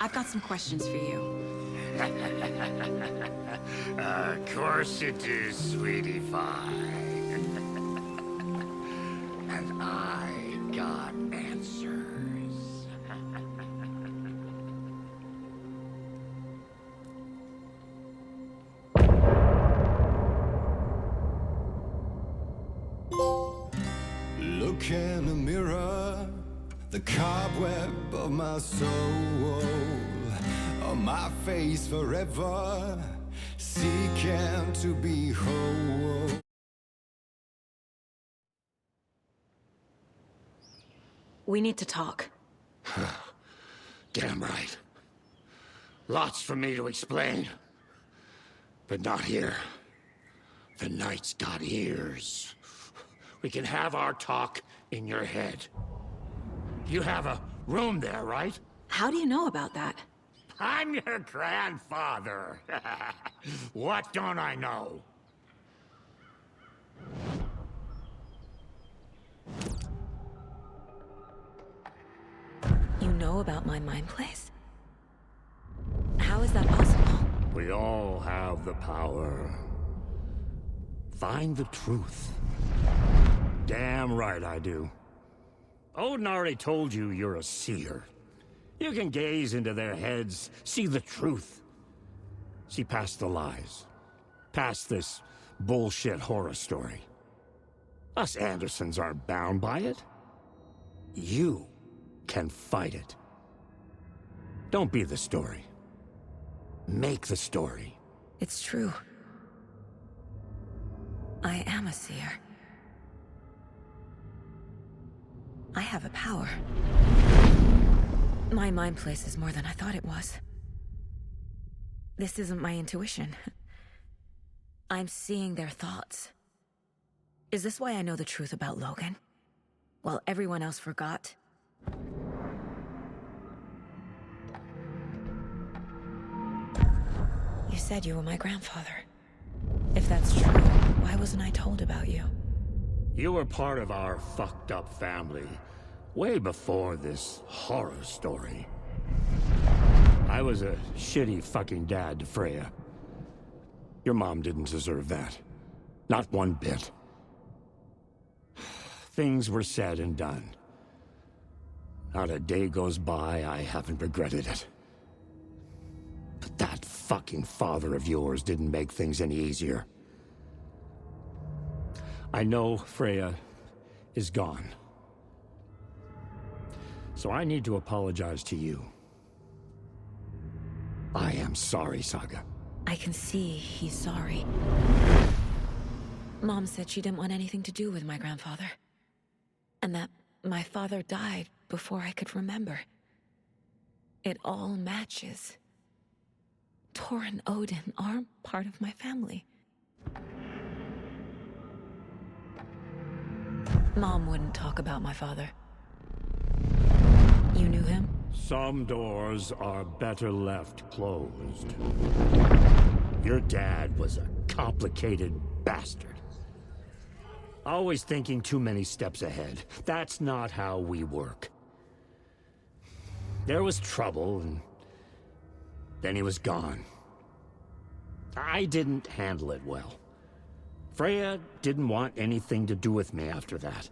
I've got some questions for you. Of course you do, sweetie pie. And I got answers. Look in the mirror, the cobweb of my soul, on my face forever, seeking to be whole. We need to talk. Damn right. Lots for me to explain. But not here. The night's got ears. We can have our talk in your head. You have a room there, right? How do you know about that? I'm your grandfather. What don't I know? You know about my mind place? How is that possible? We all have the power. Find the truth. Damn right I do. Odin already told you you're a seer. You can gaze into their heads, see the truth. See past the lies. Past this bullshit horror story. Us Andersons aren't bound by it. You can fight it. Don't be the story. Make the story. It's true. I am a seer. I have a power. My mind place is more than I thought it was. This isn't my intuition. I'm seeing their thoughts. Is this why I know the truth about Logan? While everyone else forgot? You said you were my grandfather. If that's true, why wasn't I told about you? You were part of our fucked up family, way before this horror story. I was a shitty fucking dad to Freya. Your mom didn't deserve that. Not one bit. Things were said and done. Not a day goes by I haven't regretted it. But that fucking father of yours didn't make things any easier. I know Freya is gone. So I need to apologize to you. I am sorry, Saga. I can see he's sorry. Mom said she didn't want anything to do with my grandfather. And that my father died before I could remember. It all matches. Tor and Odin aren't part of my family. Mom wouldn't talk about my father. You knew him? Some doors are better left closed. Your dad was a complicated bastard. Always thinking too many steps ahead. That's not how we work. There was trouble, and then he was gone. I didn't handle it well. Freya didn't want anything to do with me after that.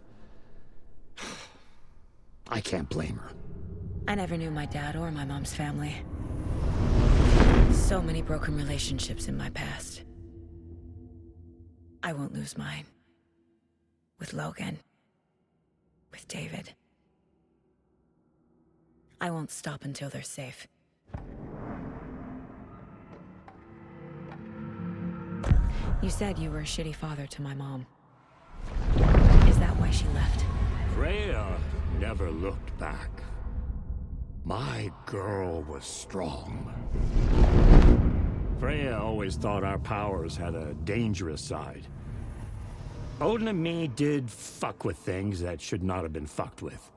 I can't blame her. I never knew my dad or my mom's family. So many broken relationships in my past. I won't lose mine. With Logan. With David. I won't stop until they're safe. You said you were a shitty father to my mom. Is that why she left? Freya never looked back. My girl was strong. Freya always thought our powers had a dangerous side. Odin and me did fuck with things that should not have been fucked with.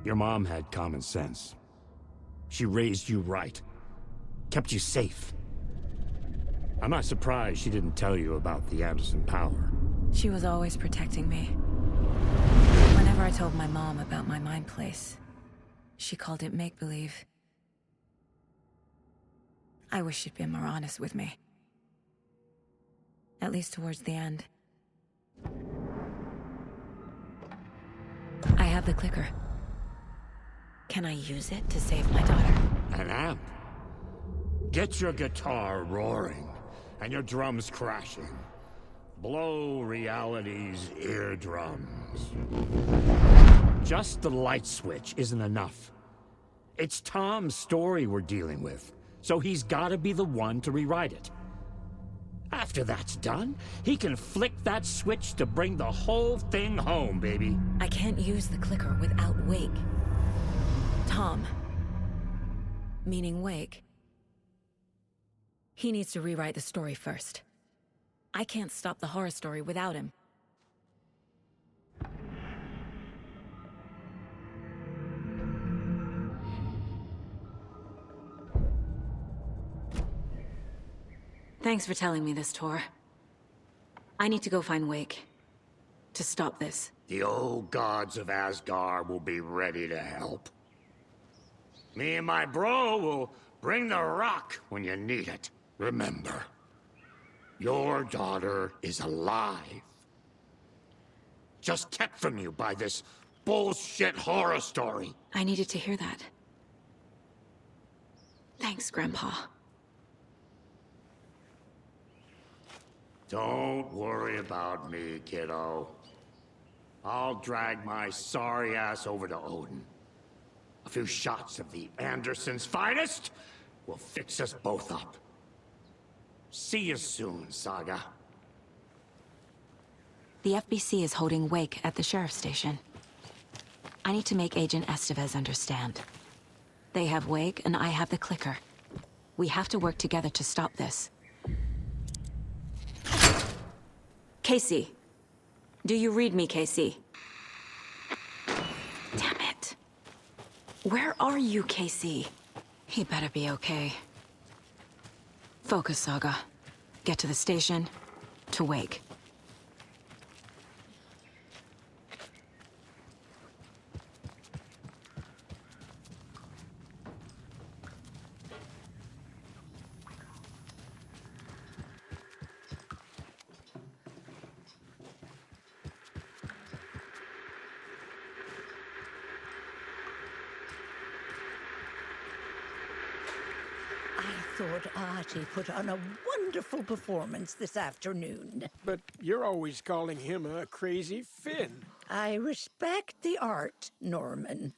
Your mom had common sense. She raised you right. Kept you safe. I'm not surprised she didn't tell you about the Anderson power. She was always protecting me. Whenever I told my mom about my mind place, she called it make-believe. I wish she'd been more honest with me. At least towards the end. I have the clicker. Can I use it to save my daughter? An amp? Get your guitar roaring, and your drums crashing. Blow reality's eardrums. Just the light switch isn't enough. It's Tom's story we're dealing with, so he's gotta be the one to rewrite it. After that's done, he can flick that switch to bring the whole thing home, baby. I can't use the clicker without Wake. Tom, meaning Wake, he needs to rewrite the story first. I can't stop the horror story without him. Thanks for telling me this, Tor. I need to go find Wake. To stop this. The old gods of Asgard will be ready to help. Me and my bro will bring the rock when you need it. Remember, your daughter is alive. Just kept from you by this bullshit horror story. I needed to hear that. Thanks, Grandpa. Don't worry about me, kiddo. I'll drag my sorry ass over to Odin. A few shots of the Andersons' finest will fix us both up. See you soon, Saga. The FBC is holding Wake at the sheriff's station. I need to make Agent Estevez understand. They have Wake and I have the clicker. We have to work together to stop this. Casey. Do you read me, Casey? Damn it. Where are you, Casey? He better be okay. Focus, Saga. Get to the station, to Wake. I thought Artie put on a wonderful performance this afternoon. But you're always calling him a crazy Finn. I respect the art, Norman.